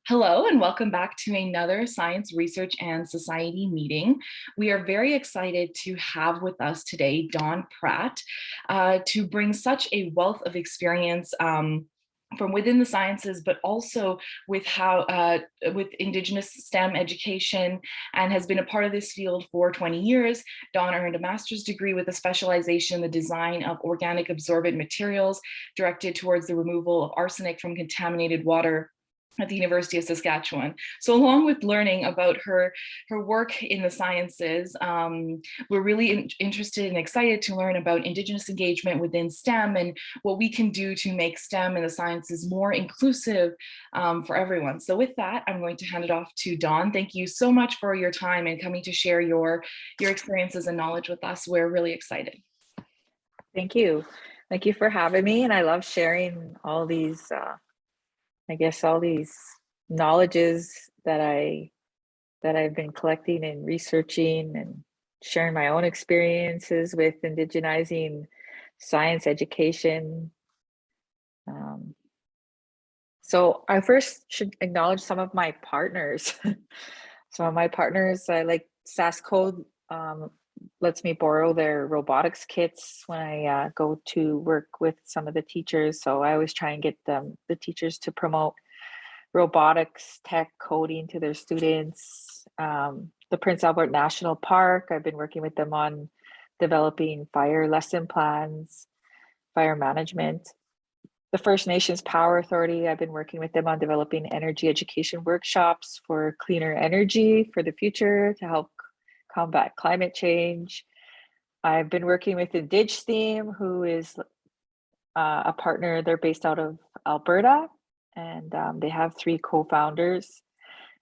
Hello and welcome back to another Science, Research and Society meeting. We are very excited to have with us today Dawn Pratt to bring such a wealth of experience from within the sciences, but also with with Indigenous STEM education, and has been a part of this field for 20 years. Dawn earned a master's degree with a specialization in the design of organic absorbent materials directed towards the removal of arsenic from contaminated water at the University of Saskatchewan. So along with learning about her work in the sciences, we're really interested and excited to learn about Indigenous engagement within STEM and what we can do to make STEM and the sciences more inclusive for everyone. So with that, I'm going to hand it off to Dawn. Thank you so much for your time and coming to share your experiences and knowledge with us. We're really excited. Thank you. Thank you for having me. And I love sharing all these all these knowledges that I've been collecting and researching and sharing my own experiences with indigenizing science education. So I first should acknowledge some of my partners. Some of my partners, like Saskcode, lets me borrow their robotics kits when I go to work with some of the teachers. So I always try and get the teachers to promote robotics, tech, coding to their students. The Prince Albert National Park, I've been working with them on developing fire lesson plans, fire management. The First Nations Power Authority, I've been working with them on developing energy education workshops for cleaner energy for the future to help combat climate change. I've been working with Indigenogy, who is a partner. They're based out of Alberta, and they have 3 co-founders.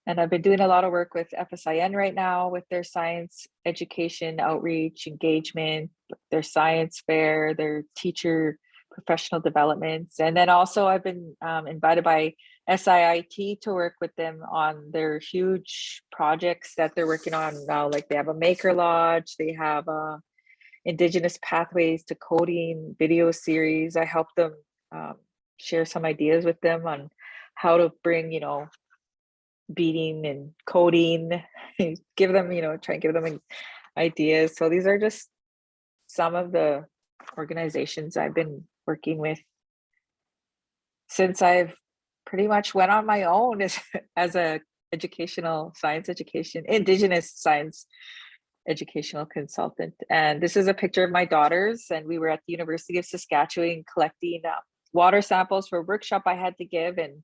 And I've been doing a lot of work with FSIN right now with their science education, outreach, engagement, their science fair, their teacher professional developments. And then also I've been invited by SIIT to work with them on their huge projects that they're working on now. Like they have a maker lodge, they have Indigenous Pathways to Coding video series. I help them share some ideas with them on how to bring, beading and coding, give them, try and give them ideas. So these are just some of the organizations I've been working with since I've pretty much went on my own as a educational science education, Indigenous science educational consultant. And this is a picture of my daughters, and we were at the University of Saskatchewan collecting water samples for a workshop I had to give, and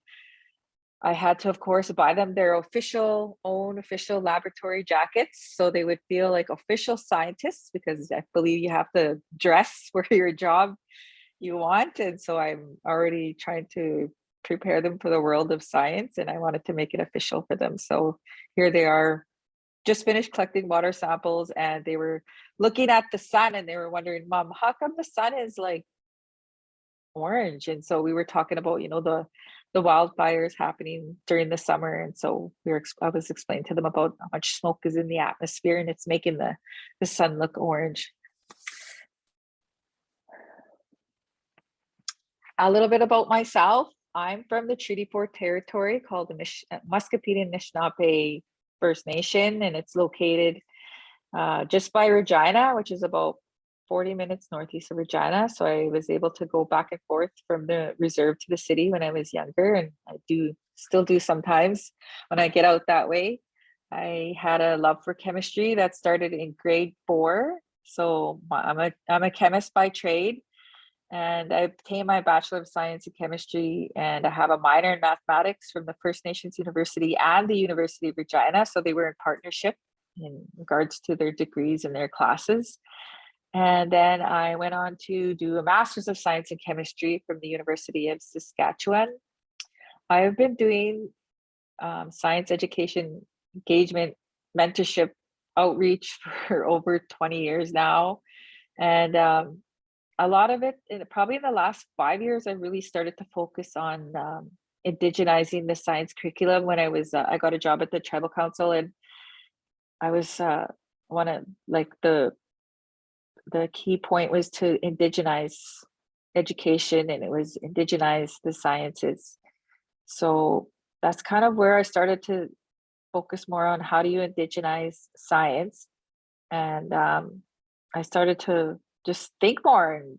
I had to, of course, buy them their own official laboratory jackets so they would feel like official scientists, because I believe you have to dress for your job you want. And so I'm already trying to prepare them for the world of science, and I wanted to make it official for them. So here they are, just finished collecting water samples, and they were looking at the sun and they were wondering, Mom, how come the sun is like orange? And so we were talking about, the wildfires happening during the summer. And so I was explaining to them about how much smoke is in the atmosphere and it's making the sun look orange. A little bit about myself. I'm from the Treaty 4 territory called the Muscopeta Anishinaabe First Nation, and it's located just by Regina, which is about 40 minutes northeast of Regina. So I was able to go back and forth from the reserve to the city when I was younger, and I still do sometimes when I get out that way. I had a love for chemistry that started in grade 4. So I'm a chemist by trade, and I obtained my Bachelor of Science in Chemistry, and I have a minor in mathematics from the First Nations University and the University of Regina. So they were in partnership in regards to their degrees and their classes. And then I went on to do a Master's of Science in Chemistry from the University of Saskatchewan. I've been doing science education, engagement, mentorship, outreach for over 20 years now. And a lot of it, probably in the last 5 years, I really started to focus on indigenizing the science curriculum. When I got a job at the Tribal Council, and I was the key point was to indigenize education, and it was indigenize the sciences. So that's kind of where I started to focus more on how do you indigenize science. And I started to just think more, and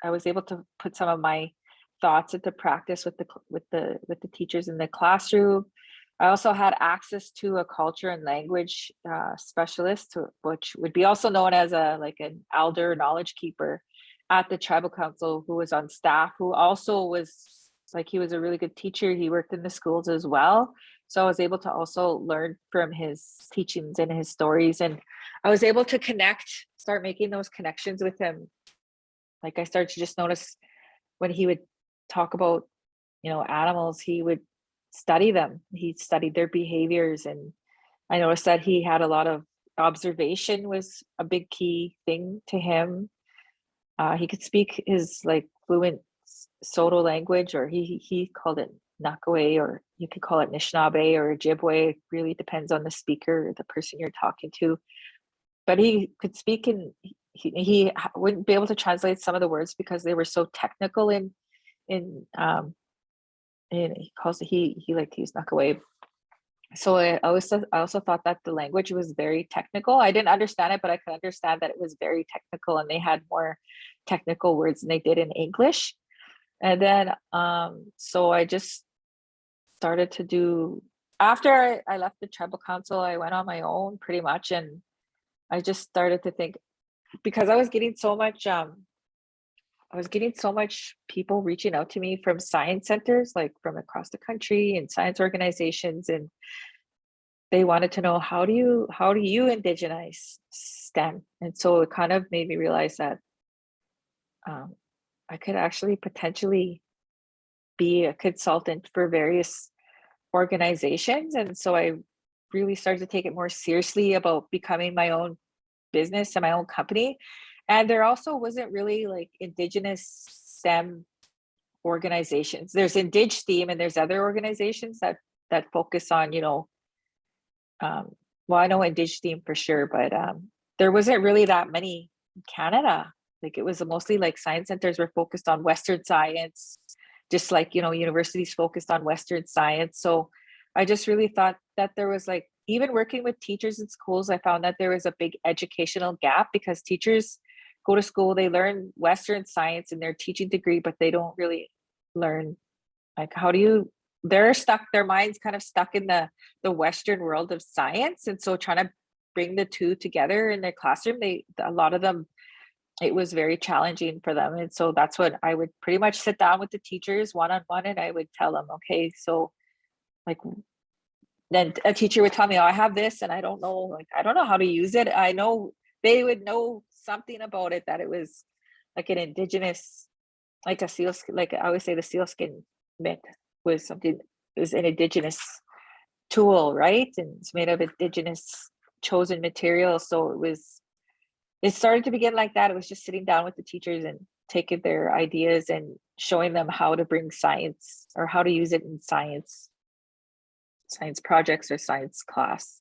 I was able to put some of my thoughts into practice with the teachers in the classroom. I also had access to a culture and language specialist, which would be also known as an elder knowledge keeper at the tribal council, who was on staff, who also was he was a really good teacher. He worked in the schools as well. So I was able to also learn from his teachings and his stories. And I was able to start making those connections with him. Like, I started to just notice when he would talk about, animals, he would study them. He studied their behaviors. And I noticed that he had a lot of observation was a big key thing to him. He could speak his fluent Soto language, or he called it Nakaway, or you could call it Anishinaabe or Ojibwe. It really depends on the speaker, the person you're talking to. But he could speak, and he wouldn't be able to translate some of the words because they were so technical and he calls it, he liked to use Nakaway. So I also thought that the language was very technical. I didn't understand it, but I could understand that it was very technical, and they had more technical words than they did in English. And then so I just started to do, after I left the tribal council, I went on my own pretty much, and I just started to think, because I was getting so much people reaching out to me from science centers, like from across the country, and science organizations, and they wanted to know, how do you indigenize STEM? And so it kind of made me realize that I could actually potentially be a consultant for various organizations. And so I really started to take it more seriously about becoming my own business and my own company. And there also wasn't really Indigenous STEM organizations. There's IndigSTEAM, and there's other organizations that focus on, well, I know IndigSTEAM for sure, but there wasn't really that many in Canada. It was mostly science centers were focused on Western science, just universities focused on Western science. So I just really thought that there was even working with teachers in schools, I found that there was a big educational gap, because teachers go to school, they learn Western science in their teaching degree, but they don't really learn their minds kind of stuck in the Western world of science. And so trying to bring the two together in their classroom, a lot of them, it was very challenging for them. And so that's what I would pretty much sit down with the teachers one-on-one, and I would tell them, okay, so then a teacher would tell me, oh, I have this and I don't know how to use it. I know they would know something about it, that it was an indigenous, a seal, I always say the sealskin mitt was something, it was an indigenous tool, right? And it's made of indigenous chosen material. So it started to begin like that. It was just sitting down with the teachers and taking their ideas and showing them how to bring science, or how to use it in science projects or science class.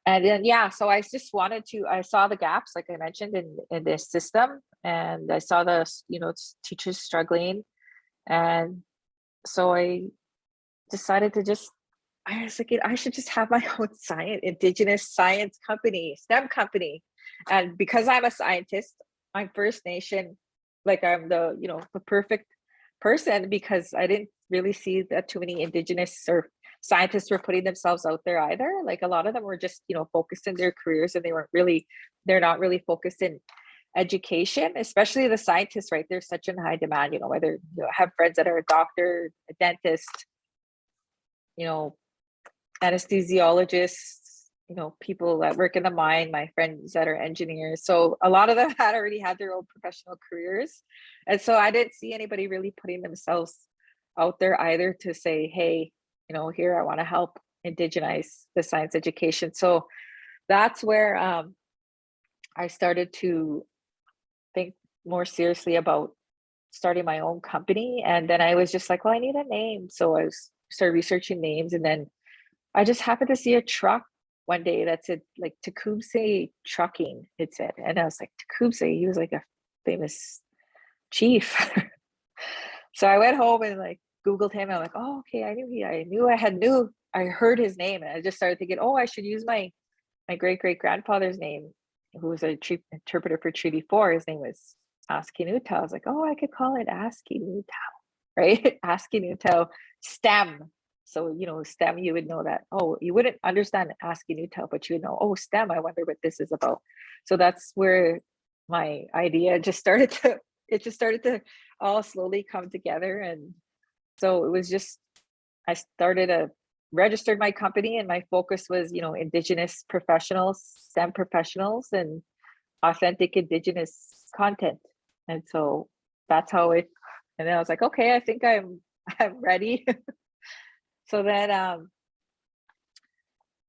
And then, so I just I saw the gaps, like I mentioned, in this system, and I saw the, teachers struggling. And so I decided to I was like, I should just have my own Indigenous science company, STEM company. And because I'm a scientist, I'm First Nation, I'm the perfect person, because I didn't really see that too many Indigenous or scientists were putting themselves out there either. A lot of them were just, focused in their careers, and they're not really focused in education, especially the scientists, right? They're such in high demand, whether I have friends that are a doctor, a dentist, anesthesiologists, people that work in the mine, my friends that are engineers. So a lot of them had already had their own professional careers. And so I didn't see anybody really putting themselves out there either to say, hey, here, I want to help indigenize the science education. So that's where I started to think more seriously about starting my own company. And then I was just like, well, I need a name. So I started researching names, and then I just happened to see a truck one day that said Tecumseh Trucking, it said. And I was like, Tecumseh, he was a famous chief. So I went home and like Googled him. I'm like, oh, okay, I heard his name, and I just started thinking, oh, I should use my great great grandfather's name, who was a interpreter for Treaty 4. His name was Askenootow. I was like, oh, I could call it Askenootow, right? Askenootow STEM. So, STEM, you would know that. Oh, you wouldn't understand Askenootow, but you would know, oh, STEM, I wonder what this is about. So that's where my idea it just started to all slowly come together. And so it was just, I registered my company, and my focus was, Indigenous professionals, STEM professionals, and authentic Indigenous content. And so that's how and then I was like, okay, I think I'm ready. So then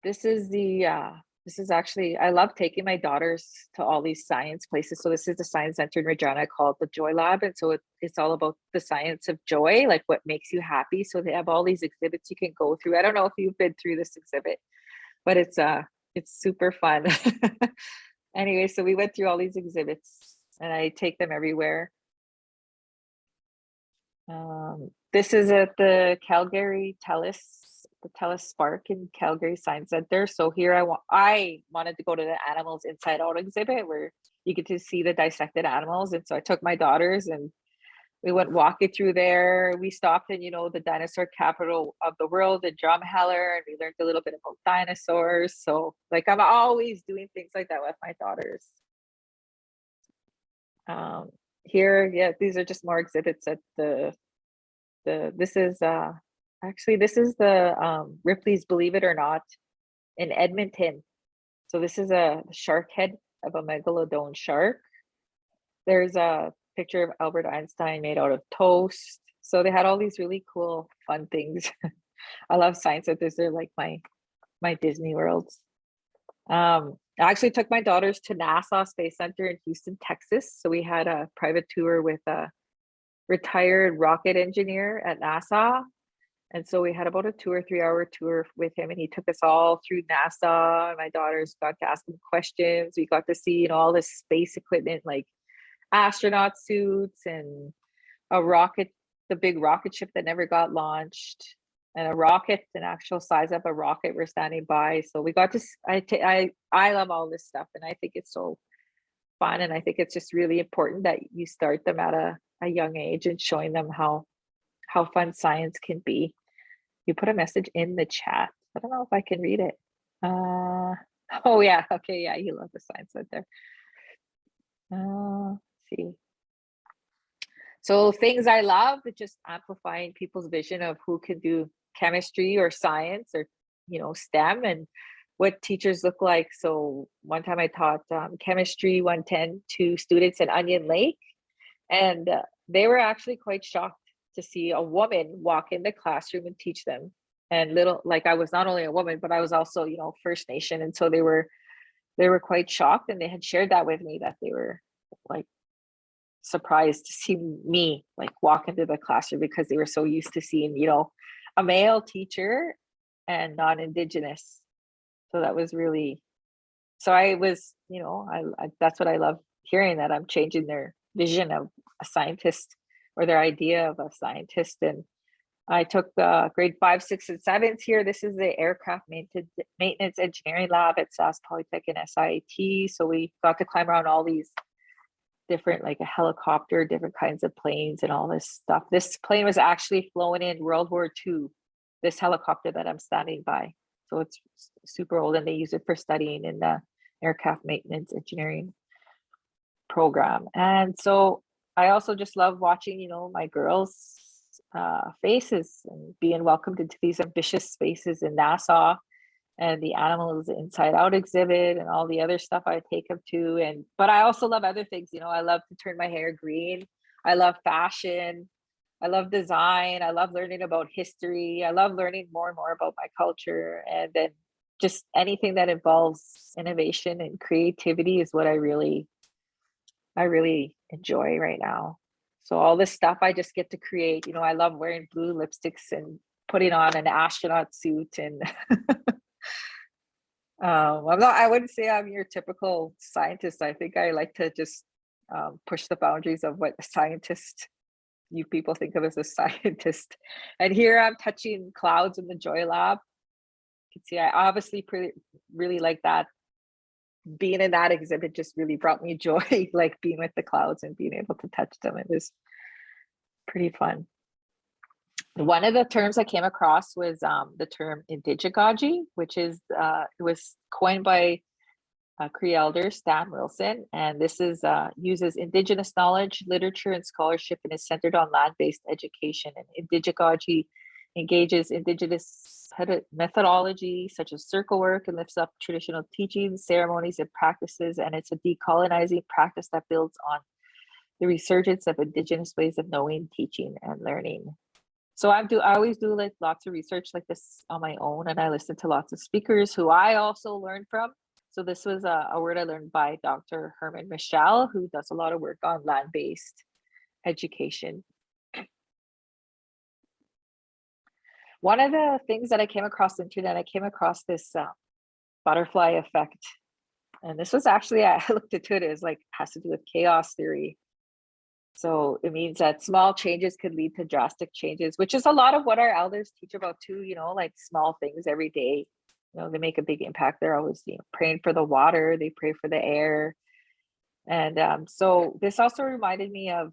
this is actually, I love taking my daughters to all these science places. So this is the science center in Regina called the Joy Lab. And so it's all about the science of joy, like what makes you happy. So they have all these exhibits you can go through. I don't know if you've been through this exhibit, but it's super fun. Anyway, so we went through all these exhibits, and I take them everywhere. This is at the Calgary the TELUS Spark in Calgary Science Center. So here I wanted to go to the Animals Inside Out exhibit, where you get to see the dissected animals. And so I took my daughters and we went walking through there. We stopped in, the dinosaur capital of the world, the Drumheller, and we learned a little bit about dinosaurs. So like I'm always doing things like that with my daughters. Here, yeah, these are just more exhibits at this is the Ripley's Believe It or Not in Edmonton. So this is a shark head of a megalodon shark. There's a picture of Albert Einstein made out of toast. So they had all these really cool, fun things. I love science centers. They're like my Disney worlds. I actually took my daughters to NASA Space Center in Houston, Texas. So we had a private tour with a retired rocket engineer at NASA. And so we had about a 2 or 3 hour tour with him, and he took us all through NASA. My daughters got to ask him questions. We got to see, all this space equipment, like astronaut suits and the big rocket ship that never got launched, and an actual size of a rocket we're standing by. So we got to, I love all this stuff, and I think it's so fun. And I think it's just really important that you start them at a young age and showing them how fun science can be. You put a message in the chat. I don't know if I can read it. Oh yeah, okay, yeah, you love the science center. Let's see. So things I love, just amplifying people's vision of who can do chemistry or science or STEM, and what teachers look like. So one time I taught chemistry 110 to students in Onion Lake, and they were actually quite shocked to see a woman walk in the classroom and teach them. And I was not only a woman, but I was also, First Nation. And so they were quite shocked, and they had shared that with me, that they were like surprised to see me like walk into the classroom, because they were so used to seeing, a male teacher and non-Indigenous. So that was really, so I was, I that's what I love hearing, that I'm changing their vision of a scientist, or their idea of a scientist. And I took the grade 5, 6, and 7s here. This is the aircraft maintenance engineering lab at Sask Polytech and SIT. So we got to climb around all these different, like a helicopter, different kinds of planes and all this stuff. This plane was actually flown in World War II, this helicopter that I'm standing by. So it's super old, and they use it for studying in the aircraft maintenance engineering program. And so I also just love watching, my girls' faces, and being welcomed into these ambitious spaces in NASA, and the Animals Inside Out exhibit, and all the other stuff I take them to. But I also love other things. I love to turn my hair green. I love fashion. I love design. I love learning about history. I love learning more and more about my culture. And then just anything that involves innovation and creativity is what I really enjoy right now. So all this stuff I just get to create. I love wearing blue lipsticks and putting on an astronaut suit. And I wouldn't say I'm your typical scientist. I think I like to just push the boundaries of what a scientist you people think of as a scientist. And here I'm touching clouds in the Joy Lab. You can see I obviously really like that. Being in that exhibit just really brought me joy, like being with the clouds and being able to touch them. It was pretty fun. One of the terms I came across was the term Indigenogy, which is it was coined by Cree elder Stan Wilson, and this is uses Indigenous knowledge, literature, and scholarship, and is centered on land-based education. And Indigenogy engages Indigenous methodology such as circle work and lifts up traditional teachings, ceremonies, and practices. And it's a decolonizing practice that builds on the resurgence of Indigenous ways of knowing, teaching, and learning. So I always do like lots of research like this on my own, and I listen to lots of speakers who I also learn from. So this was a word I learned by Dr. Herman Michel, who does a lot of work on land-based education. One of the things that I came across on the internet, I came across this butterfly effect. And this was actually, I looked into it, as like has to do with chaos theory. So it means that small changes could lead to drastic changes, which is a lot of what our elders teach about too, you know, like small things every day, you know, they make a big impact. They're always, you know, praying for the water, they pray for the air. And so this also reminded me of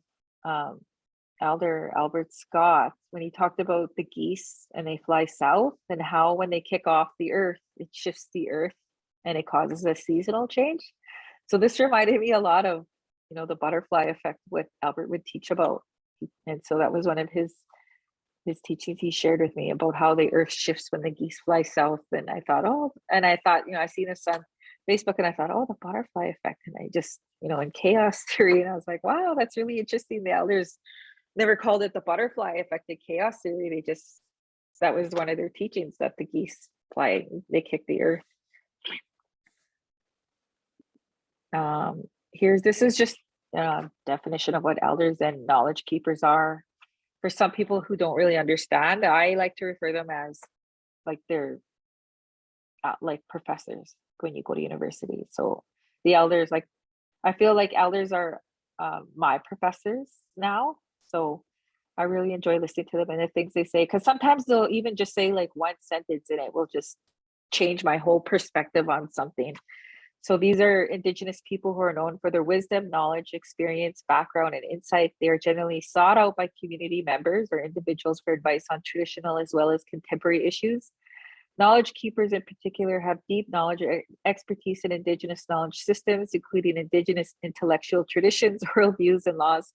Elder Albert Scott, when he talked about the geese and they fly south, and how when they kick off the earth, it shifts the earth and it causes a seasonal change. So this reminded me a lot of, you know, the butterfly effect, what Albert would teach about. And so that was one of his teachings he shared with me about how the earth shifts when the geese fly south. And I thought, you know, I seen this on Facebook and I thought, oh, the butterfly effect. And I just, you know, in chaos theory, and I was like, wow, that's really interesting. The elders never called it the butterfly effect in chaos theory. They just, that was one of their teachings, that the geese fly, they kick the earth. This is just a definition of what elders and knowledge keepers are. For some people who don't really understand, I like to refer them as like they're like professors when you go to university. So the elders, like, I feel like elders are my professors now. So I really enjoy listening to them and the things they say, because sometimes they'll even just say like one sentence and it will just change my whole perspective on something. So these are Indigenous people who are known for their wisdom, knowledge, experience, background, and insight. They are generally sought out by community members or individuals for advice on traditional as well as contemporary issues. Knowledge keepers in particular have deep knowledge or expertise in Indigenous knowledge systems, including Indigenous intellectual traditions, oral views, and laws.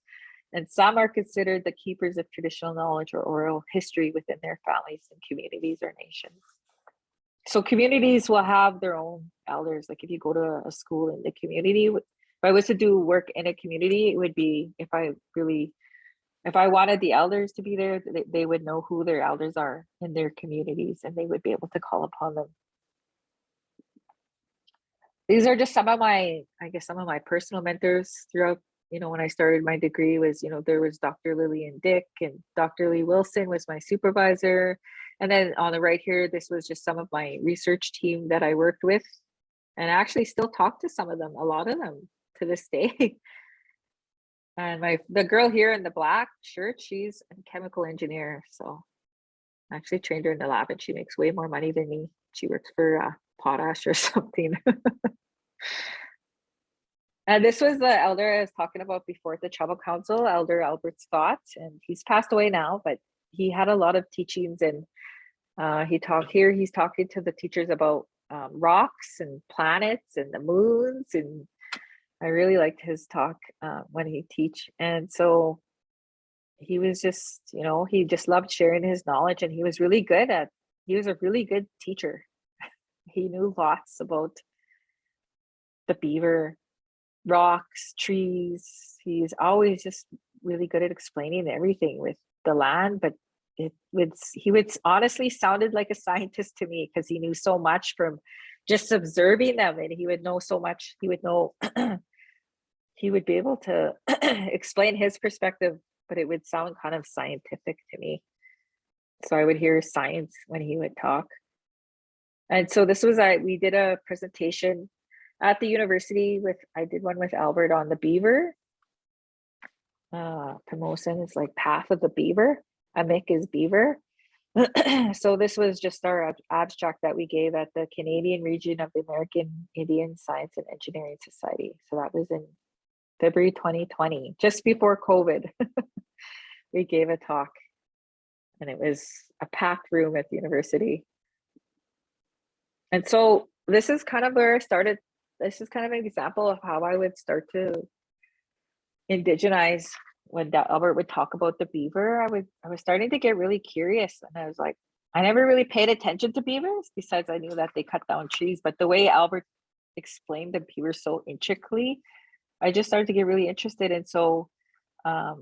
And some are considered the keepers of traditional knowledge or oral history within their families and communities or nations. So communities will have their own elders. Like if you go to a school in the community, if I was to do work in a community, it would be, if I wanted the elders to be there, they would know who their elders are in their communities and they would be able to call upon them. These are just some of my personal mentors throughout, you know, when I started my degree was, you know, there was Dr. Lillian Dick, and Dr. Lee Wilson was my supervisor. And then on the right here, this was just some of my research team that I worked with. And I actually still talk to some of them, a lot of them to this day. And the girl here in the black shirt, she's a chemical engineer. So I actually trained her in the lab and she makes way more money than me. She works for Potash or something. And this was the elder I was talking about before at the Tribal Council, Elder Albert Scott, and he's passed away now, but he had a lot of teachings. And he's talking to the teachers about rocks and planets and the moons, and I really liked his talk when he teach. And so he was just, you know, he just loved sharing his knowledge, and he was a really good teacher. He knew lots about the beaver, rocks, trees. He's always just really good at explaining everything with the land, but he would honestly sounded like a scientist to me, because he knew so much from just observing them, and he would know so much. He would know he would be able to explain his perspective, but it would sound kind of scientific to me. So I would hear science when he would talk. And so this was we did a presentation at the university I did one with Albert on the beaver. Pamosan is like path of the beaver. Amik is beaver. So this was just our abstract that we gave at the Canadian region of the American Indian Science and Engineering Society. So that was in February 2020, just before COVID. We gave a talk, and it was a packed room at the university. And so this is kind of where I started. This is kind of an example of how I would start to indigenize. When Albert would talk about the beaver, I was starting to get really curious, and I was like, I never really paid attention to beavers, besides I knew that they cut down trees, but the way Albert explained the beaver so intricately, I just started to get really interested. And so I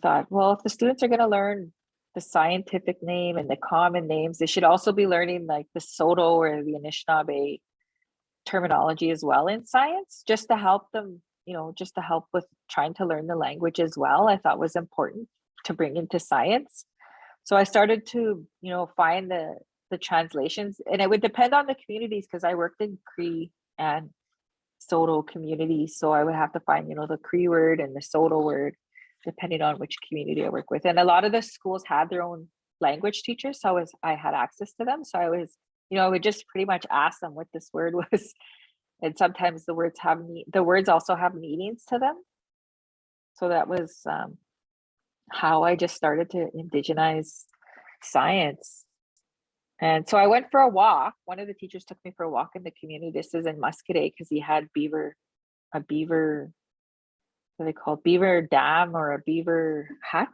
thought, well, if the students are going to learn the scientific name and the common names, they should also be learning like the Soto or the Anishinaabe terminology as well in science, just to help them, just to help with trying to learn the language as well. I thought was important to bring into science. So I started to, find the translations, and it would depend on the communities, because I worked in Cree and Soto communities. So I would have to find, the Cree word and the Soto word, depending on which community I work with. And a lot of the schools had their own language teachers, so I had access to them. So I would just pretty much ask them what this word was. And sometimes the words also have meanings to them. So that was how I just started to indigenize science. And so I went for a walk. One of the teachers took me for a walk in the community. This is in Muscadet, because he had a beaver, what they call beaver dam or a beaver hut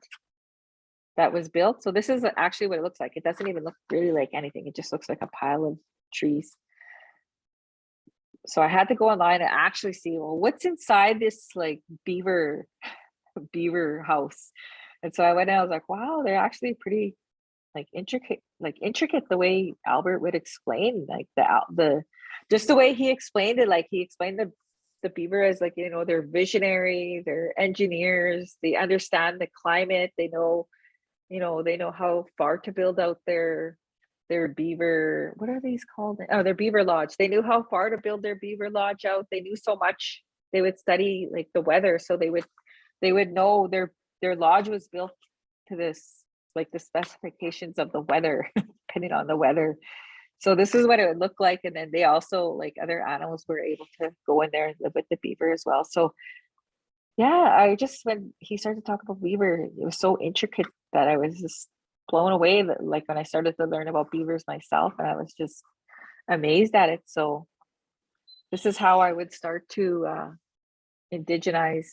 that was built. So this is actually what it looks like. It doesn't even look really like anything. It just looks like a pile of trees. So I had to go online and actually see, well, what's inside this like beaver house. And so I went and I was like, wow, they're actually pretty intricate the way Albert would explain, like just the way he explained it. Like he explained the beaver as like, they're visionary, they're engineers, they understand the climate, they know how far to build out their beaver, what are these called? Oh, their beaver lodge. They knew how far to build their beaver lodge out. They knew so much. They would study like the weather, so they would know their lodge was built to this, like the specifications of the weather, depending on the weather. So this is what it would look like. And then they also, like other animals, were able to go in there and live with the beaver as well. So yeah, when he started to talk about beaver, it was so intricate that I was just blown away, that like when I started to learn about beavers myself, and I was just amazed at it. So this is how I would start to indigenize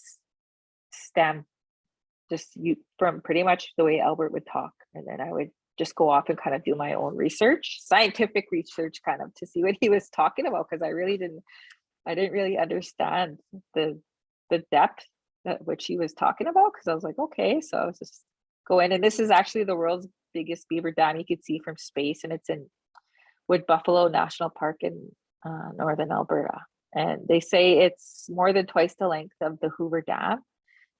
STEM, just from pretty much the way Albert would talk. And then I would just go off and kind of do my own research, scientific research, kind of to see what he was talking about, because I didn't really understand the depth at which he was talking about, because I was like, okay. So I was just go in, and this is actually the world's biggest beaver dam you could see from space, and it's in Wood Buffalo National Park in northern Alberta. And they say it's more than twice the length of the Hoover Dam,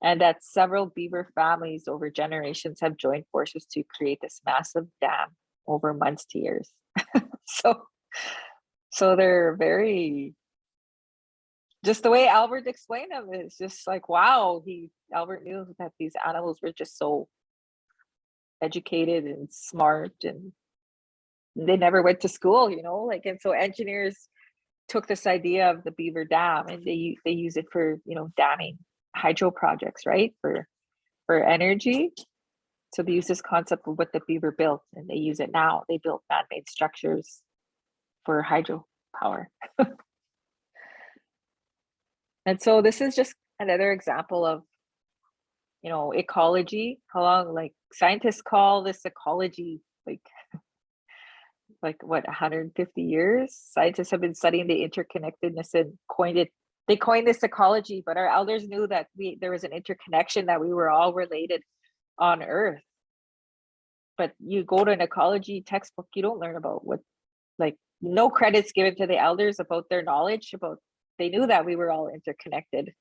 and that several beaver families over generations have joined forces to create this massive dam over months to years. So they're very, just the way Albert explained them, it's just like, wow, Albert knew that these animals were just so educated and smart, and they never went to school, and so engineers took this idea of the beaver dam, and they use it for, damming hydro projects, right? For energy. So they use this concept of what the beaver built, and they use it now. They built man-made structures for hydro power. And so this is just another example of, ecology. How long, like, scientists call this ecology, like what, 150 years? Scientists have been studying the interconnectedness and they coined this ecology, but our elders knew that there was an interconnection, that we were all related on Earth. But you go to an ecology textbook, you don't learn about no credits given to the elders about their knowledge they knew that we were all interconnected.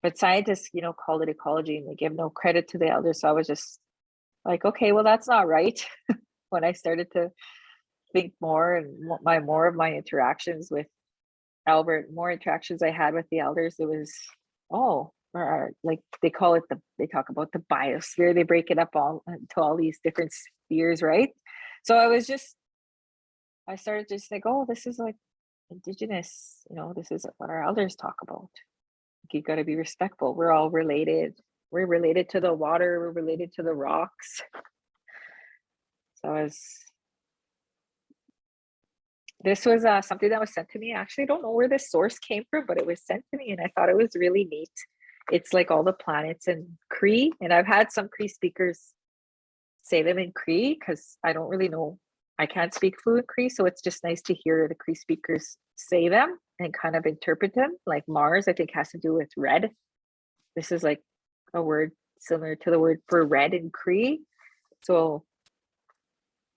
But scientists, called it ecology, and they give no credit to the elders. So I was just like, okay, well, that's not right. When I started to think more, and more of my interactions with Albert, more interactions I had with the elders, it was, oh, our like they call it they talk about the biosphere. They break it up all into all these different spheres, right? So I started just like, oh, this is like Indigenous, this is what our elders talk about. You got to be respectful. We're all related. We're related to the water. We're related to the rocks. So this was something that was sent to me. Actually, I don't know where this source came from, but it was sent to me and I thought it was really neat. It's like all the planets in Cree, and I've had some Cree speakers say them in Cree because I don't really know. I can't speak fluent Cree, so it's just nice to hear the Cree speakers say them and kind of interpret them. Like Mars, I think, has to do with red. This is like a word similar to the word for red in Cree. So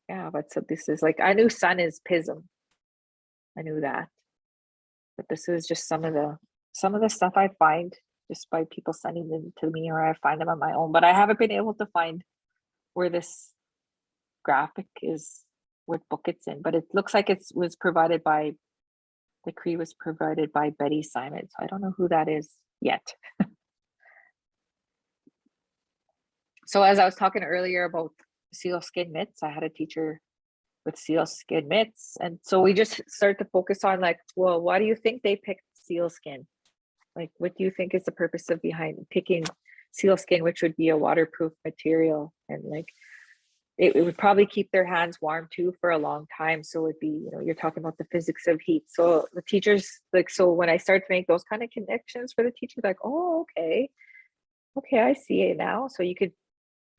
yeah, but so this is like, I knew sun is pism. I knew that. But this is just some of the stuff I find just by people sending them to me, or I find them on my own. But I haven't been able to find where this graphic is, what book it's in. But it looks like it was provided by, the Cree was provided by Betty Simon. So I don't know who that is yet. So as I was talking earlier about sealskin mitts, I had a teacher with sealskin mitts. And so we just started to focus on like, well, why do you think they picked sealskin? Like, what do you think is the purpose of behind picking sealskin, which would be a waterproof material? And like, it would probably keep their hands warm too for a long time. So it'd be, you're talking about the physics of heat. So the teachers, like, so when I start to make those kind of connections for the teachers, like, oh, okay, I see it now. So you could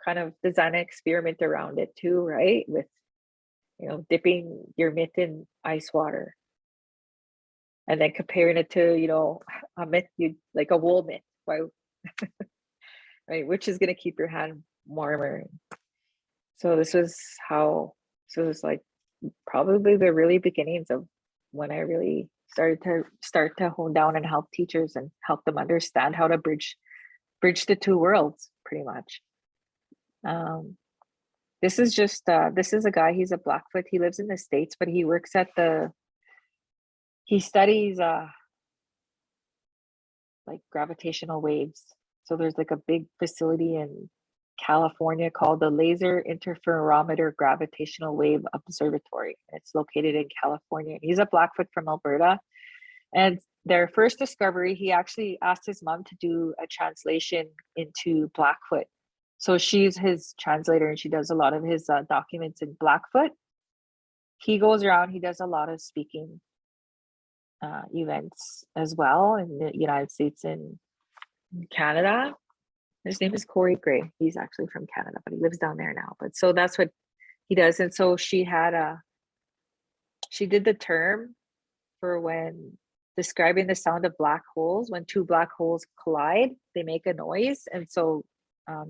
kind of design an experiment around it too, right? With, dipping your mitt in ice water and then comparing it to, a mitt, like a wool mitt, right? Right, which is going to keep your hand warmer. So this was so it was like probably the really beginnings of when I really started to hone down and help teachers and help them understand how to bridge the two worlds, pretty much. This is just this is a guy, he's a Blackfoot, he lives in the States, but he works at he studies like gravitational waves. So there's like a big facility in California called the Laser Interferometer Gravitational Wave Observatory. It's located in California. He's a Blackfoot from Alberta. And their first discovery, he actually asked his mom to do a translation into Blackfoot. So she's his translator and she does a lot of his documents in Blackfoot. He goes around, he does a lot of speaking events as well in the United States and Canada. His name is Corey Gray. He's actually from Canada, but he lives down there now. But so that's what he does. And so she did the term for when describing the sound of black holes. When two black holes collide, they make a noise. And so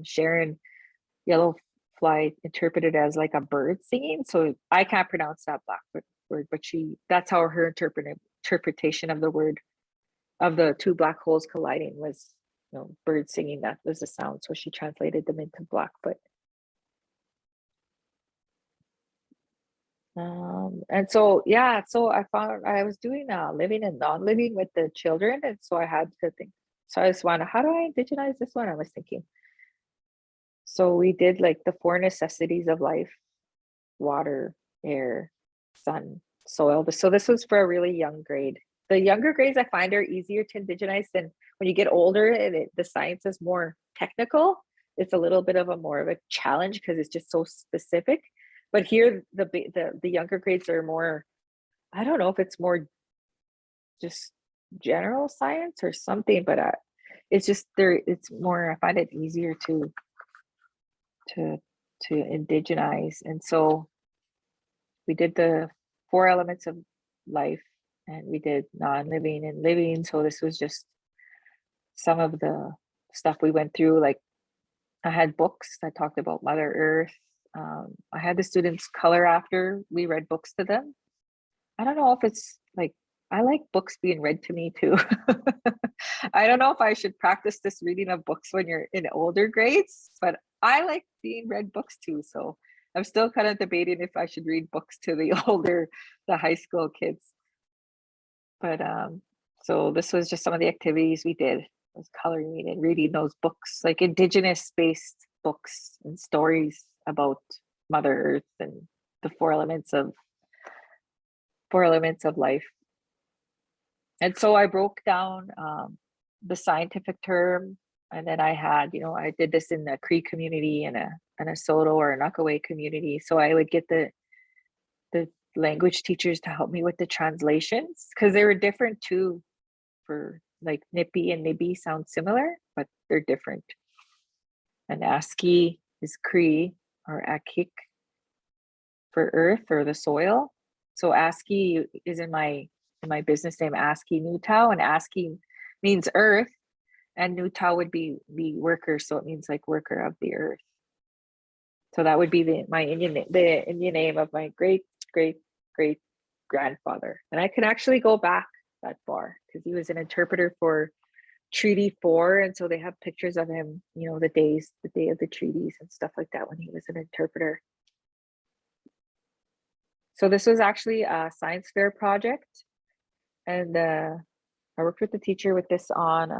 Sharon Yellowfly interpreted it as like a bird singing. So I can't pronounce that Blackfoot word, but that's how her interpretation of the word of the two black holes colliding was, bird singing. That was the sound. So she translated them into Blackfoot. And so so I found I was doing living and non-living with the children, and so I had to think. So I just wanted, how do I indigenize this one? I was thinking. So we did like the 4 necessities of life: water, air, sun, soil. So this was for a really young grade. The younger grades I find are easier to indigenize than when you get older and the science is more technical. It's a little bit of more of a challenge because it's just so specific. But here the younger grades are more, I don't know if it's more just general science or something, but it's just it's more, I find it easier to indigenize. And so we did the 4 elements of life, and we did non-living and living. So this was just some of the stuff we went through. Like I had books that talked about Mother Earth. I had the students color after we read books to them. I don't know if it's like, I like books being read to me too. I don't know if I should practice this reading of books when you're in older grades, but I like being read books too. So I'm still kind of debating if I should read books to the high school kids. But so this was just some of the activities we did. was coloring and reading those books, like Indigenous based books and stories about Mother Earth and the four elements of life. And so I broke down the scientific term, and then I had, I did this in the Cree community and a Soto or a Nuckaway community. So I would get the language teachers to help me with the translations, because they were different too. For like Nippy and Nibby sound similar, but they're different. And ASCII is Cree or Akik for earth or the soil. So ASCII is in my business name, Askenootow, and ASCII means earth, and Nutaw would be worker, so it means like worker of the earth. So that would be the Indian name of my great grandfather. And I can actually go back that far because he was an interpreter for Treaty 4, and so they have pictures of him, the day of the treaties and stuff like that when he was an interpreter. So this was actually a science fair project, and I worked with the teacher with this on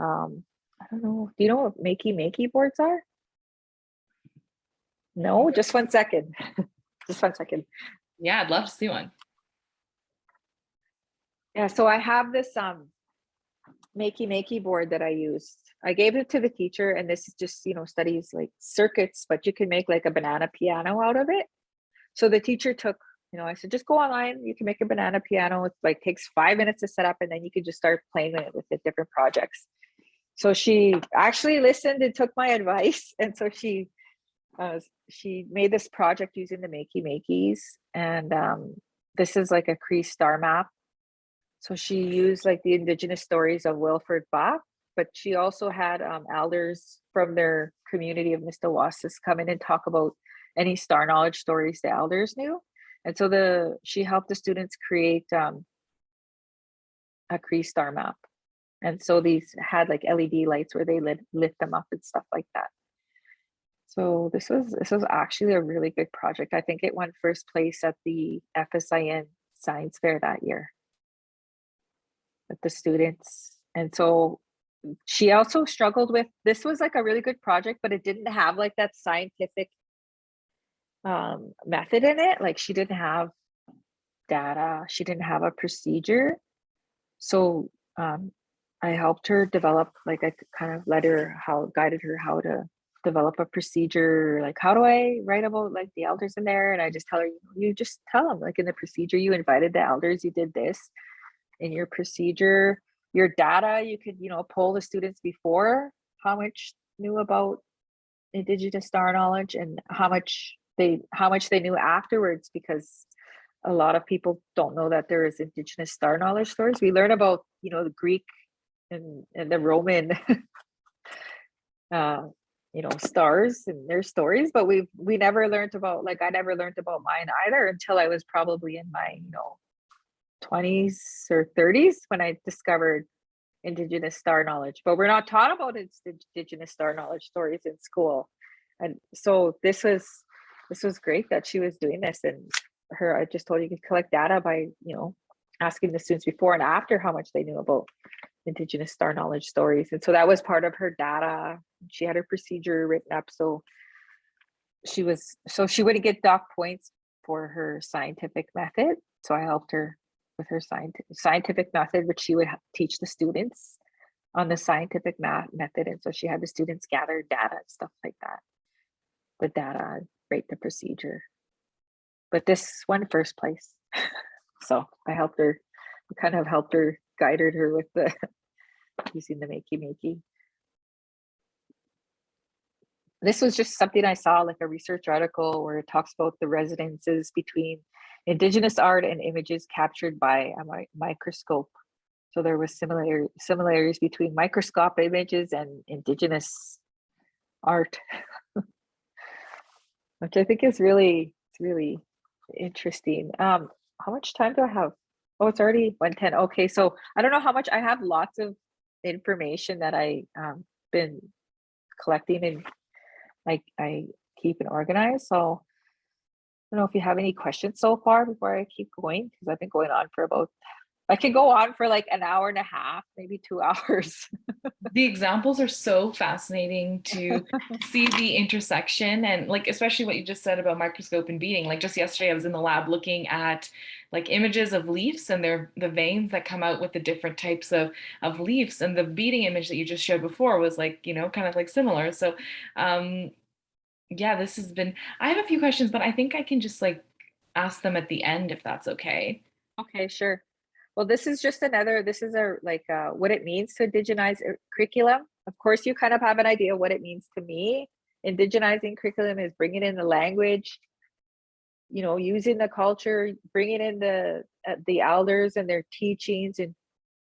I don't know, do you know what makey boards are? No, just 1 second. Just 1 second. Yeah, I'd love to see one. Yeah, so I have this makey board that I used. I gave it to the teacher, and this is just, studies like circuits, but you can make like a banana piano out of it. So the teacher took, I said, just go online, you can make a banana piano. It like takes 5 minutes to set up, and then you can just start playing with the different projects. So she actually listened and took my advice. And so she made this project using the makeys. And this is like a Cree star map. So she used like the Indigenous stories of Wilfred Bach, but she also had elders from their community of Mistawasis come in and talk about any star knowledge stories the elders knew. And so she helped the students create a Cree star map. And so these had like LED lights where they lit them up and stuff like that. So this was actually a really good project. I think it won first place at the FSIN Science Fair that year with the students. And so she also struggled with, this was like a really good project, but it didn't have like that scientific method in it. Like she didn't have data, she didn't have a procedure. So I helped her develop, like I kind of guided her how to develop a procedure. Like, how do I write about like the elders in there? And I just tell her, you just tell them, like in the procedure, you invited the elders, you did this in your procedure. Your data, you could, poll the students before how much knew about Indigenous star knowledge and how much they knew afterwards, because a lot of people don't know that there is Indigenous star knowledge stories. We learn about, the Greek and the Roman stars and their stories, but we never learned about, like I never learned about mine either until I was probably in my 20s or 30s when I discovered Indigenous star knowledge. But we're not taught about Indigenous star knowledge stories in school. And so this was great that she was doing this. And I just told you could collect data by asking the students before and after how much they knew about Indigenous star knowledge stories. And so that was part of her data. She had her procedure written up, so she wouldn't get dock points for her scientific method. So I helped her with her scientific method, which she would teach the students on the scientific method. And so she had the students gather data and stuff like that. The data, rate the procedure. But this won first place. So I guided her with the using the makey. This was just something I saw, like a research article where it talks about the resonances between Indigenous art and images captured by a microscope. So there was similarities between microscope images and Indigenous art, which I think is really interesting. How much time do I have? Oh, it's already 1:10. Okay, so I don't know how much. I have lots of information that I been collecting and I keep and organize. So I don't know if you have any questions so far before I keep going, because I've been going on for about I could go on for like an hour and a half, maybe 2 hours. The examples are so fascinating to see the intersection, and like especially what you just said about microscope and beading. Like just yesterday I was in the lab looking at like images of leaves and the veins that come out with the different types of leaves, and the beading image that you just showed before was like, you know, kind of like similar. So yeah, this has been, I have a few questions, but I think I can just like ask them at the end if that's okay. Okay, sure. Well, this is just another, this is a like what it means to indigenize a curriculum. Of course, you kind of have an idea what it means to me. Indigenizing curriculum is bringing in the language, you know, using the culture, bringing in the elders and their teachings, and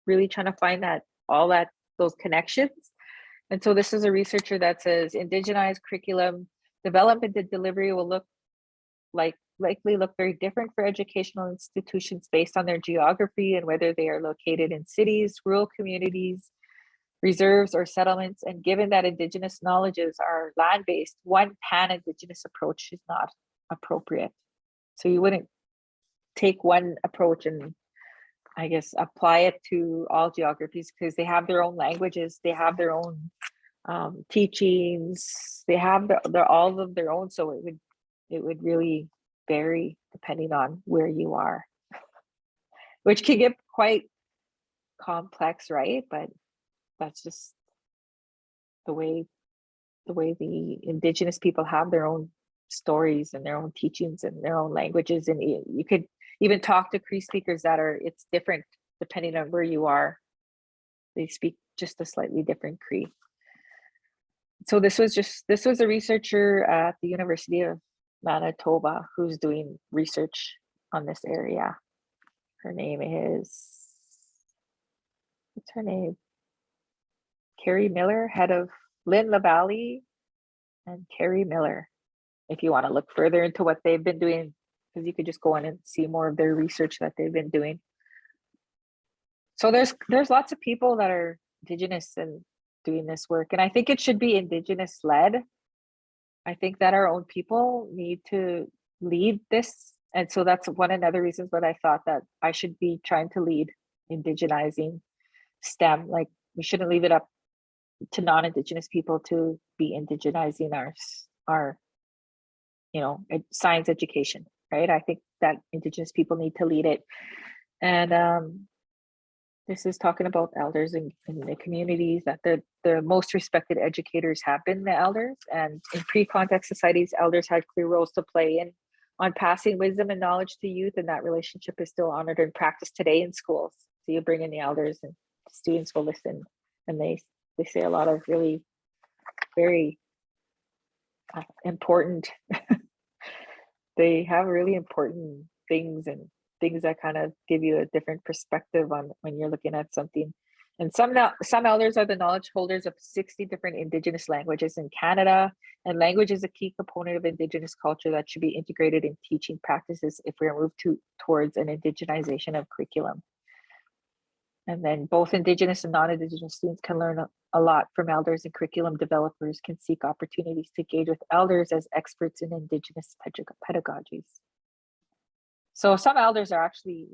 really trying to find that all that those connections. And so this is a researcher that says indigenized curriculum development and delivery will likely look very different for educational institutions based on their geography and whether they are located in cities, rural communities, reserves, or settlements. And given that Indigenous knowledges are land-based, one pan-Indigenous approach is not appropriate. So you wouldn't take one approach and, I guess, apply it to all geographies, because they have their own languages, they have their own teachings, they have they're all of their own. So it would really vary depending on where you are, which can get quite complex, right? But that's just the way the Indigenous people have their own stories and their own teachings and their own languages. And you could even talk to Cree speakers that are, it's different depending on where you are. They speak just a slightly different Cree. So this was a researcher at the University of Manitoba who's doing research on this area. Her name is, what's her name? Carrie Miller, head of Lynn LaValle and Carrie Miller. If you want to look further into what they've been doing, because you could just go in and see more of their research that they've been doing. So there's lots of people that are Indigenous and doing this work, and I think it should be Indigenous led. I think that our own people need to lead this, and so that's one of the other reasons why I thought that I should be trying to lead indigenizing STEM. Like, we shouldn't leave it up to non-Indigenous people to be indigenizing our science education, right? I think that Indigenous people need to lead it. And this is talking about elders in the communities, that the most respected educators have been the elders, and in pre-contact societies, elders had clear roles to play in on passing wisdom and knowledge to youth, and that relationship is still honored and practiced today in schools. So you bring in the elders and students will listen, and they say a lot of really very important they have really important things, and things that kind of give you a different perspective on when you're looking at something. And some elders are the knowledge holders of 60 different Indigenous languages in Canada, and language is a key component of Indigenous culture that should be integrated in teaching practices if we're moved towards an indigenization of curriculum. And then both Indigenous and non-Indigenous students can learn a lot from elders, and curriculum developers can seek opportunities to engage with elders as experts in Indigenous pedagogies. So some elders are actually,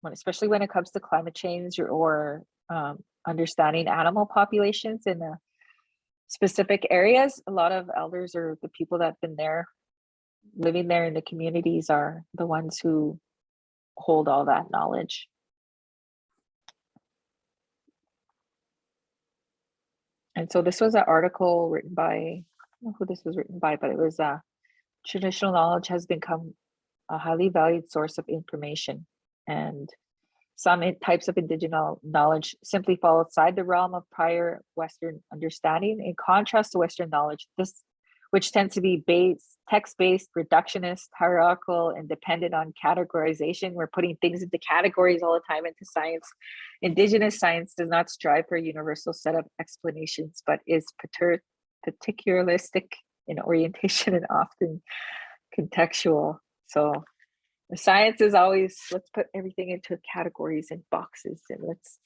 especially when it comes to climate change or understanding animal populations in specific areas, a lot of elders or the people that have been there, living there in the communities, are the ones who hold all that knowledge. And so this was an article written by, I don't know who this was written by, but it was traditional knowledge has become a highly valued source of information, and some types of Indigenous knowledge simply fall outside the realm of prior Western understanding, in contrast to Western knowledge, which tends to be text-based, reductionist, hierarchical, and dependent on categorization. We're putting things into categories all the time into science. Indigenous science does not strive for a universal set of explanations, but is particularistic in orientation and often contextual. So the science is always, let's put everything into categories and boxes, and let's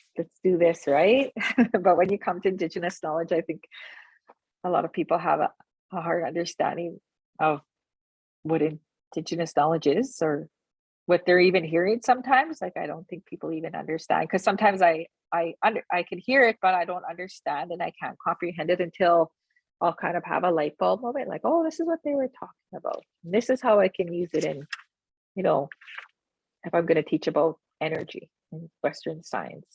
do this, right? But when you come to Indigenous knowledge, I think a lot of people have a hard understanding of what Indigenous knowledge is, or what they're even hearing sometimes. Like, I don't think people even understand, because sometimes I can hear it, but I don't understand, and I can't comprehend it until I'll kind of have a light bulb moment, like, oh, this is what they were talking about. And this is how I can use it in, you know, if I'm going to teach about energy in Western science.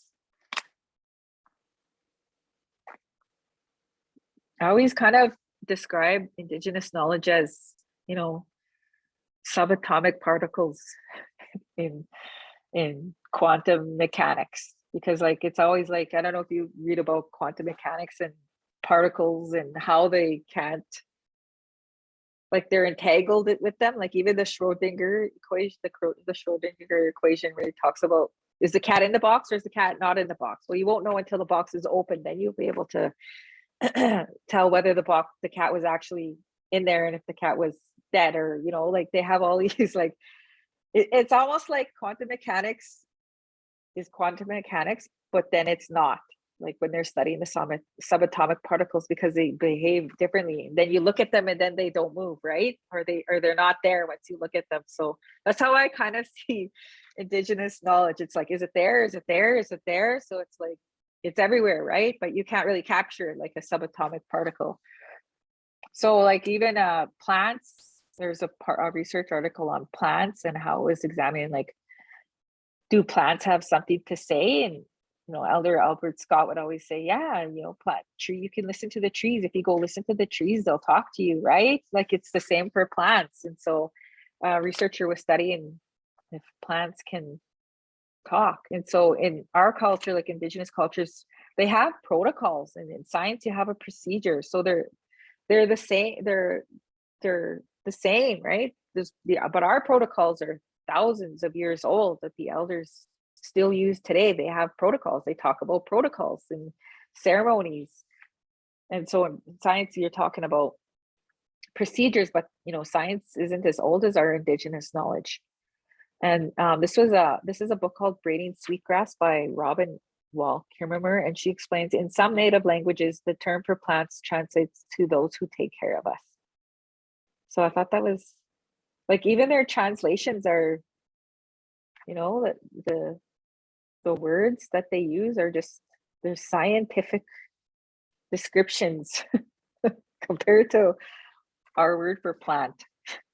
I always kind of describe Indigenous knowledge as, you know, subatomic particles in quantum mechanics, because like it's always like, I don't know if you read about quantum mechanics and particles and how they can't, like they're entangled with them. Like even the Schrodinger equation, the Schrodinger equation really talks about, is the cat in the box or is the cat not in the box? Well, you won't know until the box is open, then you'll be able to tell whether the cat was actually in there, and if the cat was dead, or, you know, like they have all these like, it's almost like quantum mechanics is quantum mechanics, but then it's not, like when they're studying the subatomic particles, because they behave differently. Then you look at them and then they don't move, right? Or they're not there once you look at them. So that's how I kind of see Indigenous knowledge. It's like, is it there? Is it there? Is it there? So it's like, it's everywhere, right? But you can't really capture it like a subatomic particle. So like even plants, there's a research article on plants and how it was examining, like, do plants have something to say? And, you know, Elder Albert Scott would always say, yeah, you know, you can listen to the trees. If you go listen to the trees, they'll talk to you, right? Like it's the same for plants. And so a researcher was studying if plants can talk. And so in our culture, like Indigenous cultures, they have protocols, and in science you have a procedure. So they're the same, they're the same, right? But our protocols are thousands of years old that the elders still use today. They have protocols. They talk about protocols and ceremonies. And so in science, you're talking about procedures, but, you know, science isn't as old as our Indigenous knowledge. And this is a book called Braiding Sweetgrass by Robin Wall Kimmerer, and she explains, in some native languages, the term for plants translates to those who take care of us. So I thought that was, like, even their translations are, you know, the words that they use are just, they're scientific descriptions compared to our word for plant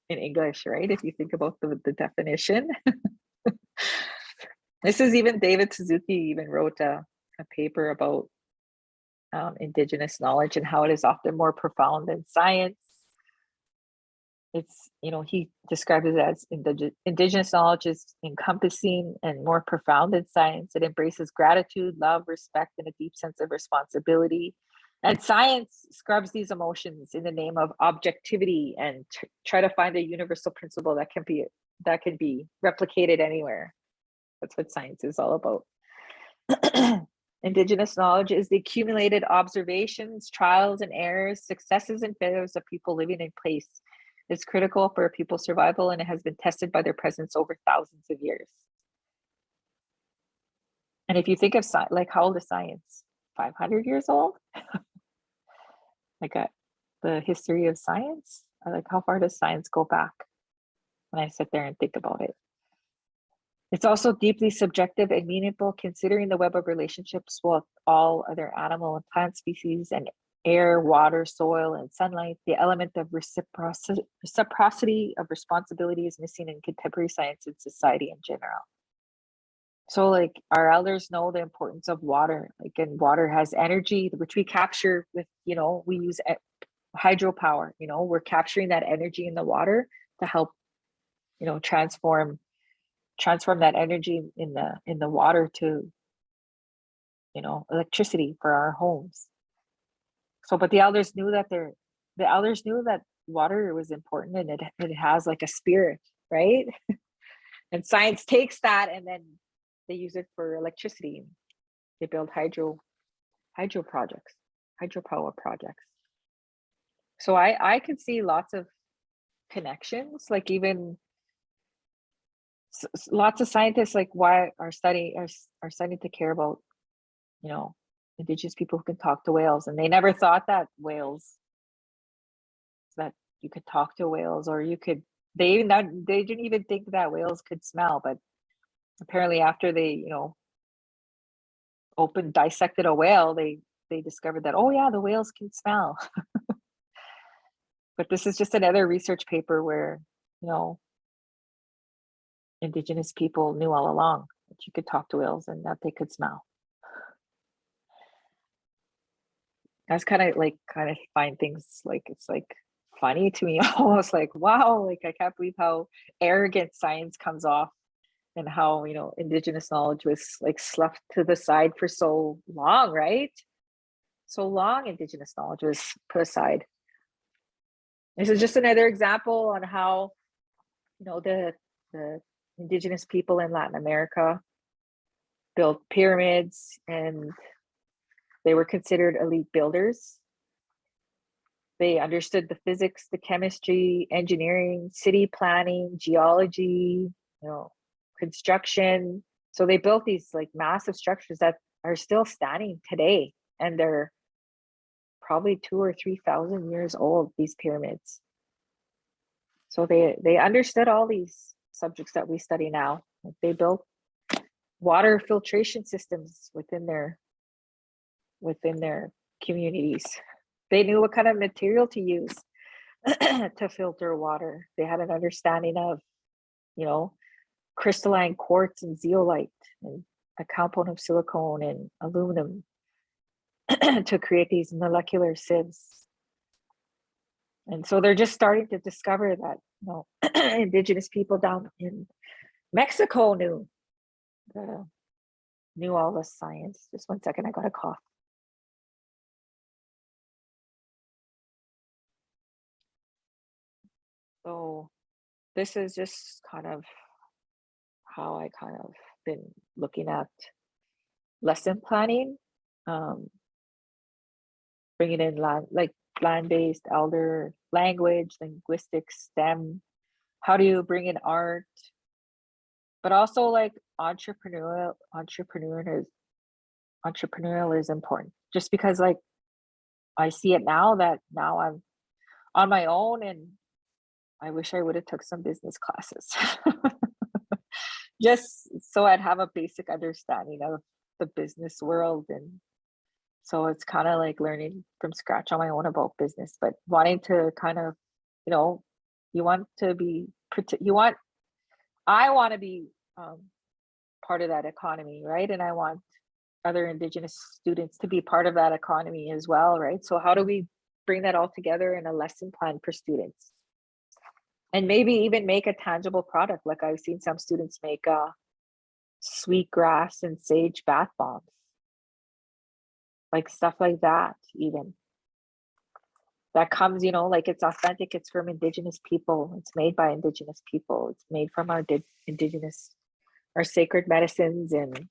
in English, right? If you think about the definition. This is even David Suzuki even wrote a paper about Indigenous knowledge and how it is often more profound than science. It's, you know, he described it as Indigenous knowledge is encompassing and more profound than science. It embraces gratitude, love, respect, and a deep sense of responsibility. And science scrubs these emotions in the name of objectivity and try to find a universal principle that can be replicated anywhere. That's what science is all about. Indigenous knowledge is the accumulated observations, trials and errors, successes and failures of people living in place. It's critical for people's survival, and it has been tested by their presence over thousands of years. And if you think of like, how old is science? 500 years old? Like the history of science? Or like, how far does science go back? When I sit there and think about it. It's also deeply subjective and meaningful, considering the web of relationships with all other animal and plant species and air, water, soil, and sunlight. The element of reciprocity of responsibility is missing in contemporary science and society in general. So like our elders know the importance of water, like, and water has energy, which we capture with, you know, we use hydropower, you know, we're capturing that energy in the water to help, you know, transform that energy in the water to, you know, electricity for our homes. So, but the elders knew that water was important, and it has like a spirit, right? And science takes that and then they use it for electricity. They build hydropower projects. So I could see lots of connections, like even lots of scientists, like, why are starting to care about, you know, Indigenous people who can talk to whales, and they never thought that you could talk to whales, or you could they didn't even think that whales could smell, but apparently after they, you know, dissected a whale, they discovered that, oh yeah, the whales can smell. But this is just another research paper where, you know, Indigenous people knew all along that you could talk to whales and that they could smell. That's kind of find things like, it's like funny to me, almost like, wow, like I can't believe how arrogant science comes off, and how, you know, Indigenous knowledge was like left to the side for so long, right? So long, Indigenous knowledge was put aside. This is just another example on how, you know, the Indigenous people in Latin America built pyramids, and they were considered elite builders. They understood the physics, the chemistry, engineering, city planning, geology, you know, construction. So they built these like massive structures that are still standing today, and they're probably 2,000 or 3,000 years old, these pyramids. So they understood all these subjects that we study now. They built water filtration systems within their communities. They knew what kind of material to use to filter water. They had an understanding of, you know, crystalline quartz and zeolite and a compound of silicone and aluminum to create these molecular sieves. And so they're just starting to discover that, you know, Indigenous people down in Mexico knew all this science. Just one second, I got a cough. So this is just kind of how I kind of been looking at lesson planning, bringing in land-based, elder language, linguistics, STEM. How do you bring in art, but also like entrepreneurial is important, just because like I see it now that now I'm on my own, and I wish I would have took some business classes just so I'd have a basic understanding of the business world. And so it's kind of like learning from scratch on my own about business, but wanting to kind of, you know, I want to be part of that economy, right? And I want other Indigenous students to be part of that economy as well, right? So how do we bring that all together in a lesson plan for students? And maybe even make a tangible product. Like I've seen some students make sweet grass and sage bath bombs, like stuff like that. Even that comes, you know, like it's authentic, it's from Indigenous people, it's made by Indigenous people, it's made from our Indigenous, our sacred medicines. And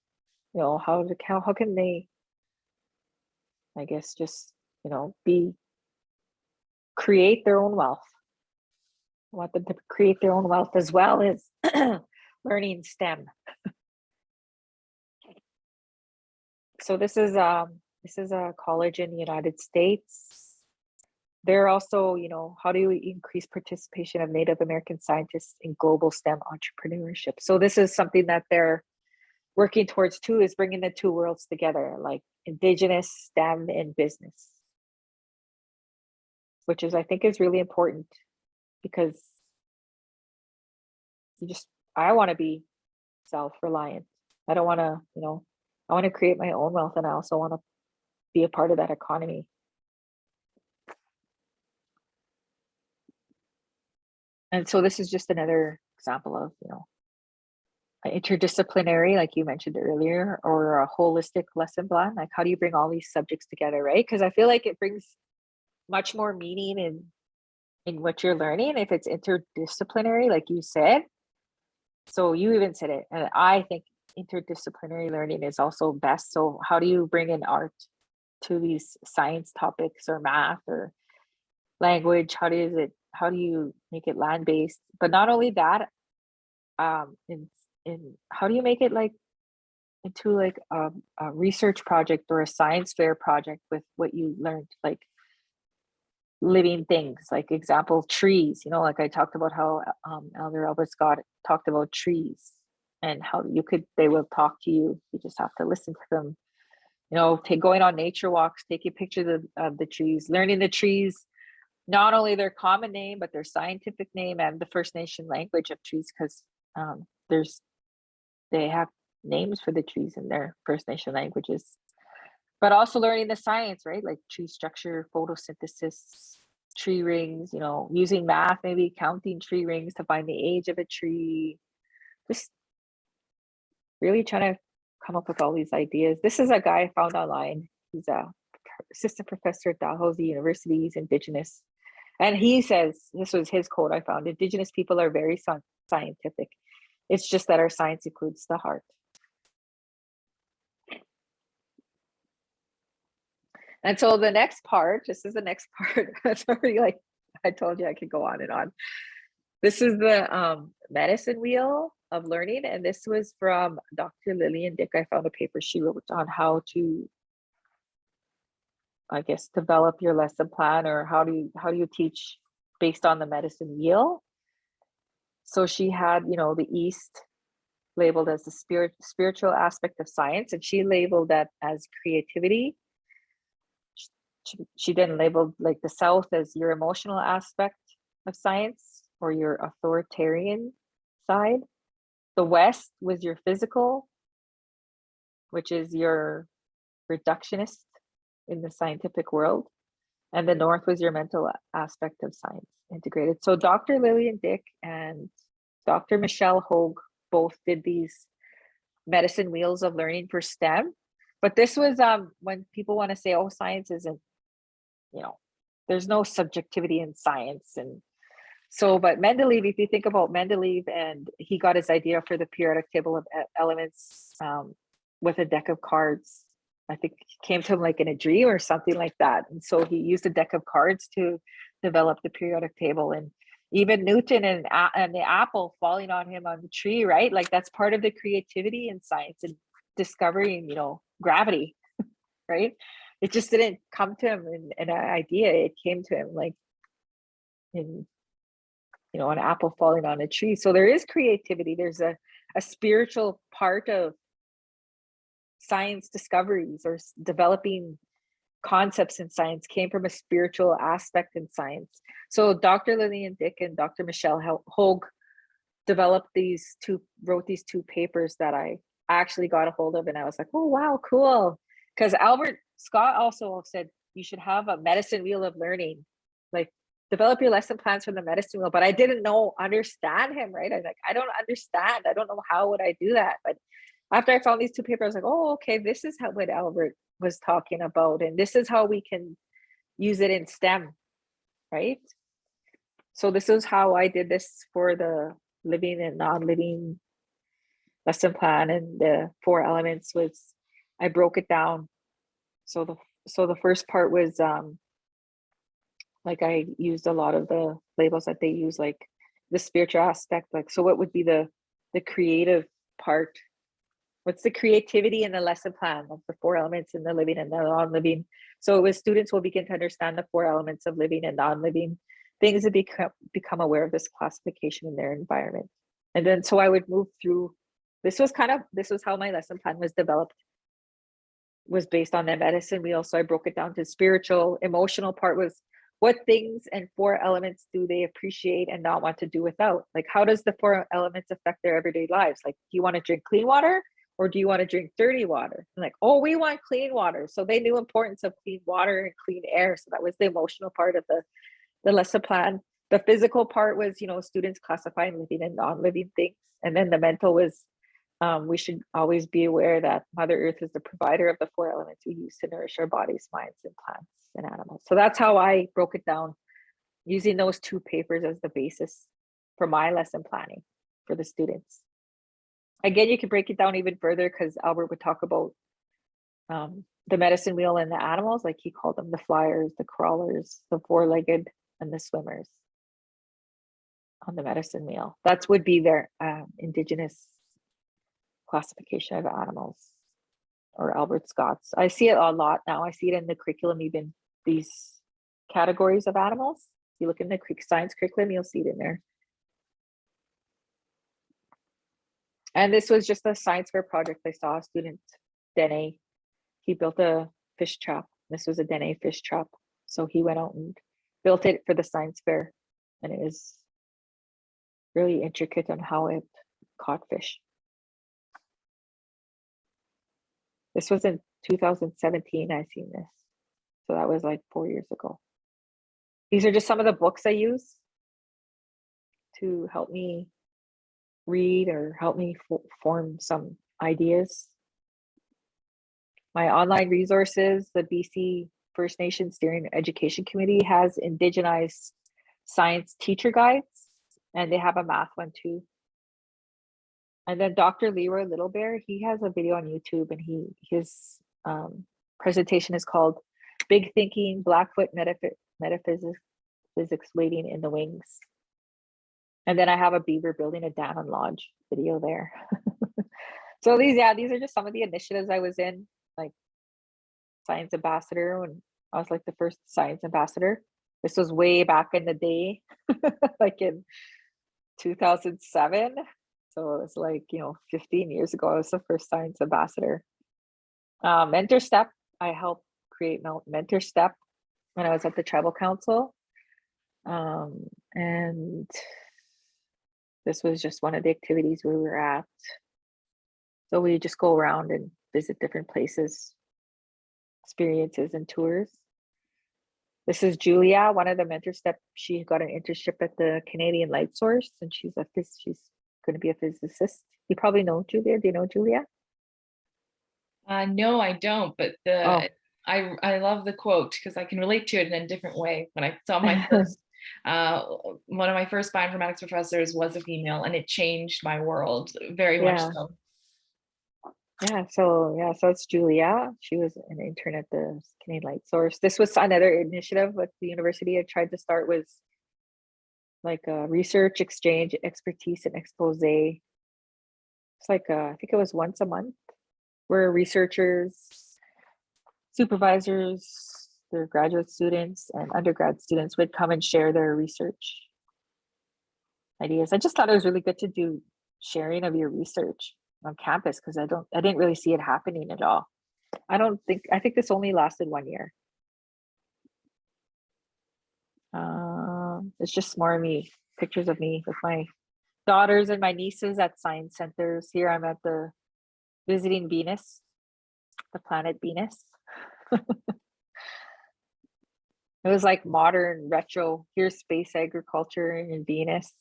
you know, how can they, I guess, just, you know, create their own wealth. I want them to create their own wealth as well as learning STEM. So this is a college in the United States. They're also, you know, how do you increase participation of Native American scientists in global STEM entrepreneurship? So this is something that they're working towards too, is bringing the two worlds together, like Indigenous, STEM, and business, which is, I think, is really important, because I want to be self-reliant. I don't want to, you know, I want to create my own wealth, and I also want to be a part of that economy. And so this is just another example of, you know, interdisciplinary, like you mentioned earlier, or a holistic lesson plan. Like, how do you bring all these subjects together, right? Because I feel like it brings much more meaning in what you're learning if it's interdisciplinary, like you said. So you even said it, and I think interdisciplinary learning is also best. So how do you bring in art to these science topics, or math, or language? How do you make it land-based? But not only that, in how do you make it like into like a research project or a science fair project with what you learned? Like, living things, like example, trees, like I talked about how Elder Albert Scott talked about trees and how they will talk to you. You just have to listen to them. Going on nature walks, taking pictures of the trees, learning the trees, not only their common name, but their scientific name and the First Nation language of trees, because they have names for the trees in their First Nation languages. But also learning the science, right? Like tree structure, photosynthesis, tree rings, using math, maybe counting tree rings to find the age of a tree. Just really trying to come up with all these ideas. This is a guy I found online. He's a assistant professor at Dalhousie University. He's Indigenous. And he says, this was his quote I found, Indigenous people are very scientific. It's just that our science includes the heart. And so the next part, this is the next part. Sorry, like I told you I could go on and on. This is the medicine wheel of learning. And this was from Dr. Lillian Dick. I found a paper she wrote on how to, I guess, develop your lesson plan, or how do you teach based on the medicine wheel. So she had, the East labeled as the spiritual aspect of science, and she labeled that as creativity. She then labeled like the South as your emotional aspect of science, or your authoritarian side. The West was your physical, which is your reductionist in the scientific world. And the North was your mental aspect of science integrated. So Dr. Lillian Dick and Dr. Michelle Hogue both did these medicine wheels of learning for STEM. But this was when people want to say, oh, science isn't, there's no subjectivity in science. And so, but Mendeleev, if you think about Mendeleev, and he got his idea for the periodic table of elements with a deck of cards. I think it came to him like in a dream or something like that. And so he used a deck of cards to develop the periodic table. And even Newton and the apple falling on him on the tree, right? Like that's part of the creativity in science and discovering, gravity, right? It just didn't come to him in an idea. It came to him like in, an apple falling on a tree. So there is creativity. There's a spiritual part of science discoveries, or developing concepts in science came from a spiritual aspect in science. So Dr. Lillian Dick and Dr. Michelle Hogue wrote these two papers that I actually got a hold of, and I was like, oh wow, cool. Because Albert Scott also said you should have a medicine wheel of learning, like develop your lesson plans from the medicine wheel. But I didn't understand him, right? I was like, I don't understand. I don't know how would I do that. But after I found these two papers, I was like, oh, okay, this is what Albert was talking about. And this is how we can use it in STEM, right? So this is how I did this for the living and non-living lesson plan. And the 4 elements was, I broke it down. So the first part was like I used a lot of the labels that they use, like the spiritual aspect, like, so what would be the creative part? What's the creativity in the lesson plan of the 4 elements in the living and the non-living? So it was students will begin to understand the 4 elements of living and non-living things and become aware of this classification in their environment. And then so I would move through. This was how my lesson plan was developed, was based on the medicine wheel. So I broke it down to spiritual. Emotional part was what things and 4 elements do they appreciate and not want to do without? Like, how does the 4 elements affect their everyday lives? Like, do you want to drink clean water? Or do you want to drink dirty water? And like, oh, we want clean water. So they knew importance of clean water and clean air. So that was the emotional part of the lesson plan. The physical part was, students classifying living and non-living things. And then the mental was, we should always be aware that Mother Earth is the provider of the 4 elements we use to nourish our bodies, minds, and plants and animals. So that's how I broke it down, using those 2 papers as the basis for my lesson planning for the students. Again, you can break it down even further, because Albert would talk about the medicine wheel and the animals, like he called them the flyers, the crawlers, the 4-legged, and the swimmers on the medicine wheel. That would be their Indigenous classification of animals, or Albert Scott's. I see it a lot now. I see it in the curriculum, even these categories of animals. You look in the science curriculum, you'll see it in there. And this was just a science fair project. I saw a student, Dene, he built a fish trap. This was a Dene fish trap. So he went out and built it for the science fair. And it was really intricate on how it caught fish. This was in 2017, I seen this. So that was like 4 years ago. These are just some of the books I use to help me read or help me form some ideas. My online resources, the BC First Nations Steering Education Committee has Indigenous Science teacher guides, and they have a math one too. And then Dr. Leroy Littlebear, he has a video on YouTube, and his presentation is called Big Thinking, Blackfoot Metaphysics Waiting in the Wings. And then I have a beaver building a dam and lodge video there. So these are just some of the initiatives I was in, like science ambassador when I was like the first science ambassador. This was way back in the day, like in 2007. So it's like, 15 years ago, I was the first science ambassador. Interstep, I helped create Interstep when I was at the tribal council. And this was just one of the activities we were at. So we just go around and visit different places, experiences and tours. This is Julia, one of the Interstep. She got an internship at the Canadian Light Source, and she's going to be a physicist. You probably know Julia. Do you know Julia? No, I don't, but I love the quote because I can relate to it in a different way. When I saw my first, one of my first bioinformatics professors was a female, and it changed my world very much so. So it's Julia. She was an intern at the Canadian Light Source. This was another initiative with the university I tried to start, was like a research exchange, expertise, and expose. It's like I think it was once a month, where researchers, supervisors, their graduate students and undergrad students would come and share their research ideas. I just thought it was really good to do sharing of your research on campus, because I didn't really see it happening at all. I think this only lasted 1 year. It's just more of me, pictures of me with my daughters and my nieces at science centers. Here I'm at the visiting Venus, the planet Venus. It was like modern retro. Here's space agriculture in Venus.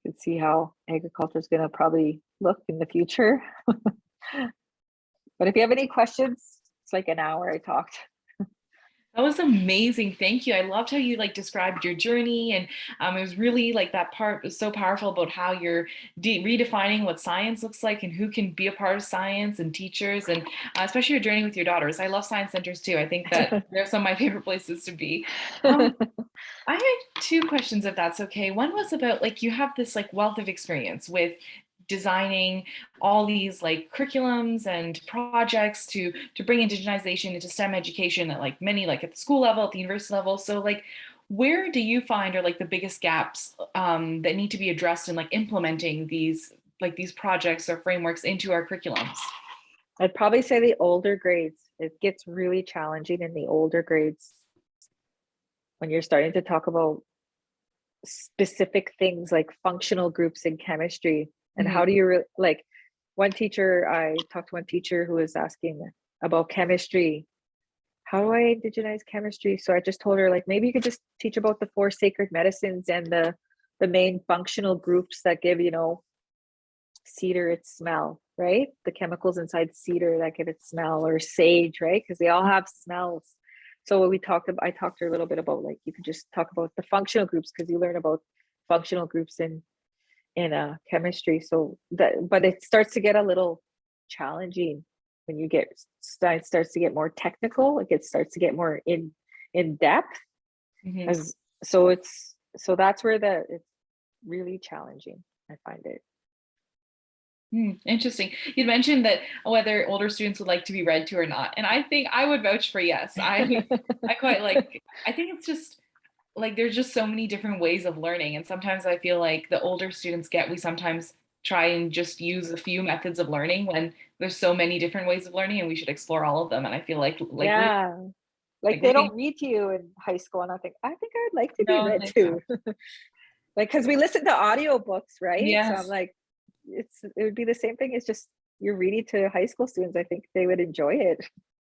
You can see how agriculture is going to probably look in the future. But if you have any questions, it's like an hour I talked. That was amazing. Thank you. I loved how you described your journey, and it was really that part was so powerful about how you're redefining what science looks like and who can be a part of science, and teachers, and especially your journey with your daughters. I love science centers too. I think that they're some of my favorite places to be. I had two questions, if that's okay. One was about you have this wealth of experience with designing all these curriculums and projects to bring indigenization into STEM education at many at the school level, at the university level. So where do you find are the biggest gaps that need to be addressed in implementing these projects or frameworks into our curriculums? I'd probably say the older grades. It gets really challenging in the older grades when you're starting to talk about specific things like functional groups in chemistry. And how do you I talked to one teacher who was asking about chemistry. How do I indigenize chemistry? So I just told her maybe you could just teach about the 4 sacred medicines and the main functional groups that give, cedar its smell, right? The chemicals inside cedar that give it smell, or sage, right? Because they all have smells. So what I talked to her a little bit about you could just talk about the functional groups, because you learn about functional groups in chemistry. So but it starts to get a little challenging when you starts to get more technical. It starts to get more in depth. So that's where it's really challenging. I find it. Interesting. You mentioned that whether older students would like to be read to or not, and I think I would vouch for yes. I quite like. I think it's just like there's just so many different ways of learning, and sometimes I feel like the older students we sometimes try and just use a few methods of learning when there's so many different ways of learning, and we should explore all of them. And I feel Yeah, like they reading. don't read to you in high school, and I think I'd like to be No, read they to. don't. Like, because we listen to audiobooks, right? So I'm Yes. like, it would be the same thing. It's just you're reading to high school students. I think they would enjoy it.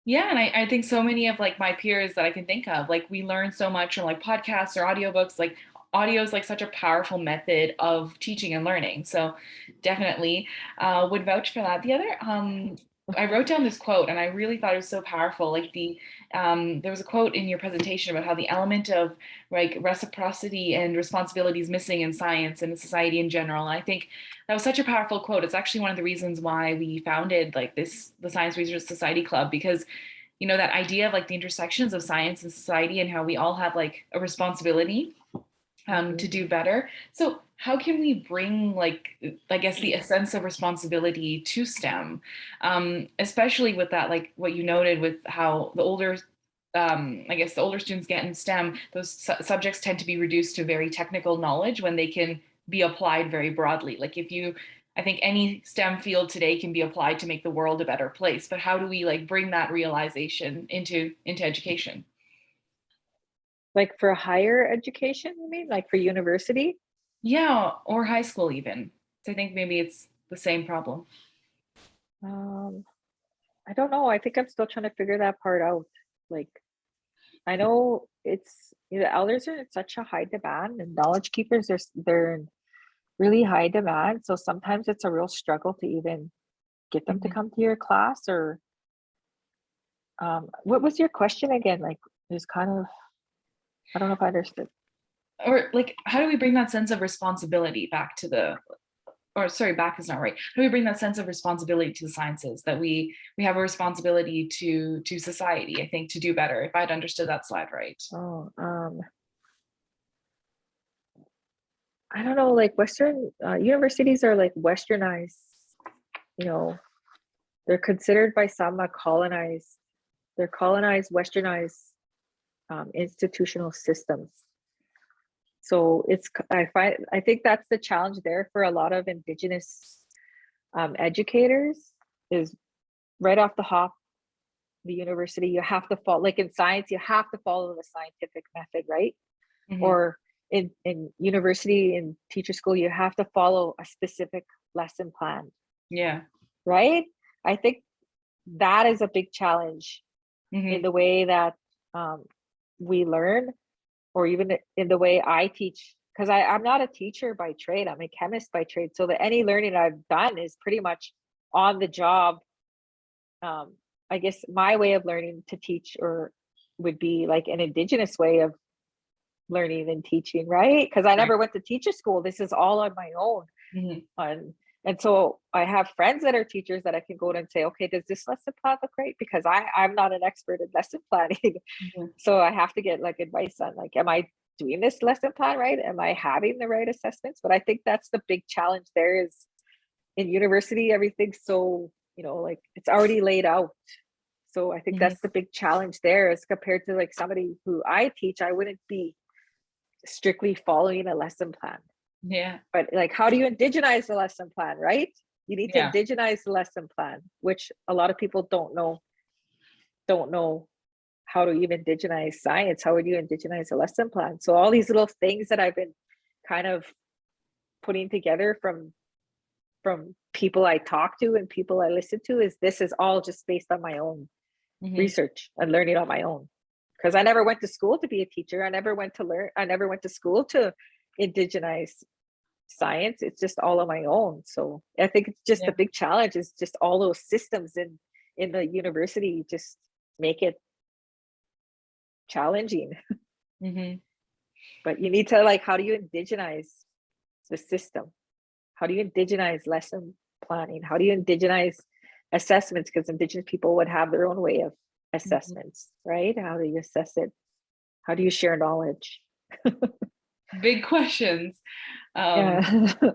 Yeah, and I think so many of like my peers that I can think of, like we learn so much from like podcasts or audiobooks. Like audio is like such a powerful method of teaching and learning. So definitely would vouch for that. The other, I wrote down this quote and I really thought it was so powerful. Like there was a quote in your presentation about how the element of like reciprocity and responsibility is missing in science and in society in general. And I think that was such a powerful quote. It's actually one of the reasons why we founded like the Science Research Society Club, because that idea of like the intersections of science and society and how we all have like a responsibility to do better. So how can we bring like, I guess, the sense of responsibility to STEM, especially with that, like what you noted with how the older I guess the older students get in STEM, those subjects tend to be reduced to very technical knowledge when they can be applied very broadly. Like I think any STEM field today can be applied to make the world a better place. But how do we like bring that realization into education? Like for higher education, you mean? Like for university? Yeah, or high school even. So I think maybe it's the same problem. Um, I don't know. I think I'm still trying to figure that part out. Like, I know the elders are in such a high demand, and knowledge keepers they're in really high demand. So sometimes it's a real struggle to even get them to Mhm. come to your class. Or what was your question again? Like, there's kind of, I don't know if I understood. Or like, how do we bring that sense of responsibility back to or sorry, back is not right. How do we bring that sense of responsibility to the sciences, that we have a responsibility to society, I think, to do better, if I'd understood that slide right. Oh, I don't know. Like Western universities are like westernized. You know, they're considered by some a colonized. They're colonized, westernized institutional systems. So I think that's the challenge there for a lot of Indigenous educators is right off the hop, the university, you have to follow, like in science, you have to follow the scientific method, right? Hmm. Or in university, in teacher school, you have to follow a specific lesson plan, Yeah. right? I think that is a big challenge in Hmm. the way that um, we learn, or even in the way I teach, because I'm not a teacher by trade, I'm a chemist by trade. So that any learning I've done is pretty much on the job. I guess my way of learning to teach or would be like an Indigenous way of learning and teaching, right? Because I Right. never went to teacher school. This is all on my own. Hmm. And so I have friends that are teachers that I can go to and say, okay, does this lesson plan look right? Because I'm not an expert in lesson planning. Hmm. So I have to get like advice on like, am I doing this lesson plan right? Am I having the right assessments? But I think that's the big challenge there is in university, everything's so, like it's already laid out. So I think Hmm. that's the big challenge there as compared to like somebody who I teach, I wouldn't be strictly following a lesson plan. Yeah. But like, how do you indigenize the lesson plan, right? You need to Yeah. indigenize the lesson plan, which a lot of people don't know how to even indigenize science. How would you indigenize a lesson plan? So all these little things that I've been kind of putting together from people I talk to and people I listen to this is all just based on my own Hmm. research and learning on my own. Because I never went to school to be a teacher. I never went to school to indigenize science. It's just all on my own. So I think it's just the Yeah. big challenge is just all those systems in the university just make it challenging. Hmm. But you need to like, how do you indigenize the system? How do you indigenize lesson planning? How do you indigenize assessments? Because Indigenous people would have their own way of Hmm. assessments, right? How do you assess it? How do you share knowledge? Big questions. Um, Yeah.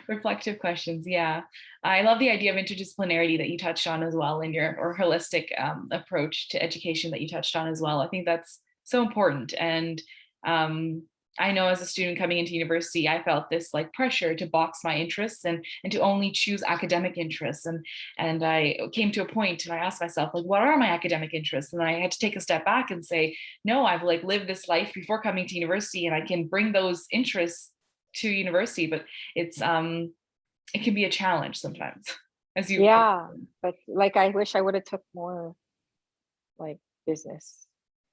reflective questions. Yeah. I love the idea of interdisciplinarity that you touched on as well in your, or holistic approach to education that you touched on as well. I think that's so important. And I know as a student coming into university, I felt this like pressure to box my interests and to only choose academic interests. And I came to a point and I asked myself, like, what are my academic interests? And I had to take a step back and say, no, I've like lived this life before coming to university and I can bring those interests to university, but it can be a challenge sometimes, as you. Yeah, but like I wish I would have took more like business.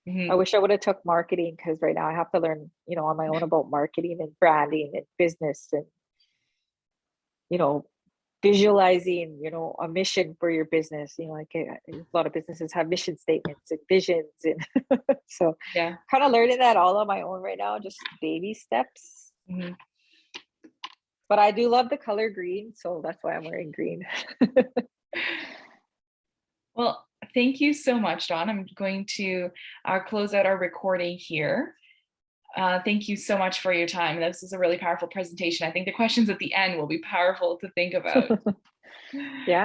I Mhm. wish I would have took marketing, because right now I have to learn, on my own about marketing and branding and business and, you know, visualizing, a mission for your business. Like a lot of businesses have mission statements and visions, and so Yeah. kind of learning that all on my own right now, just baby steps. Mhm. But I do love the color green, so that's why I'm wearing green. Well, thank you so much, Dawn. I'm going to close out our recording here. Thank you so much for your time. This is a really powerful presentation. I think the questions at the end will be powerful to think about. Yeah.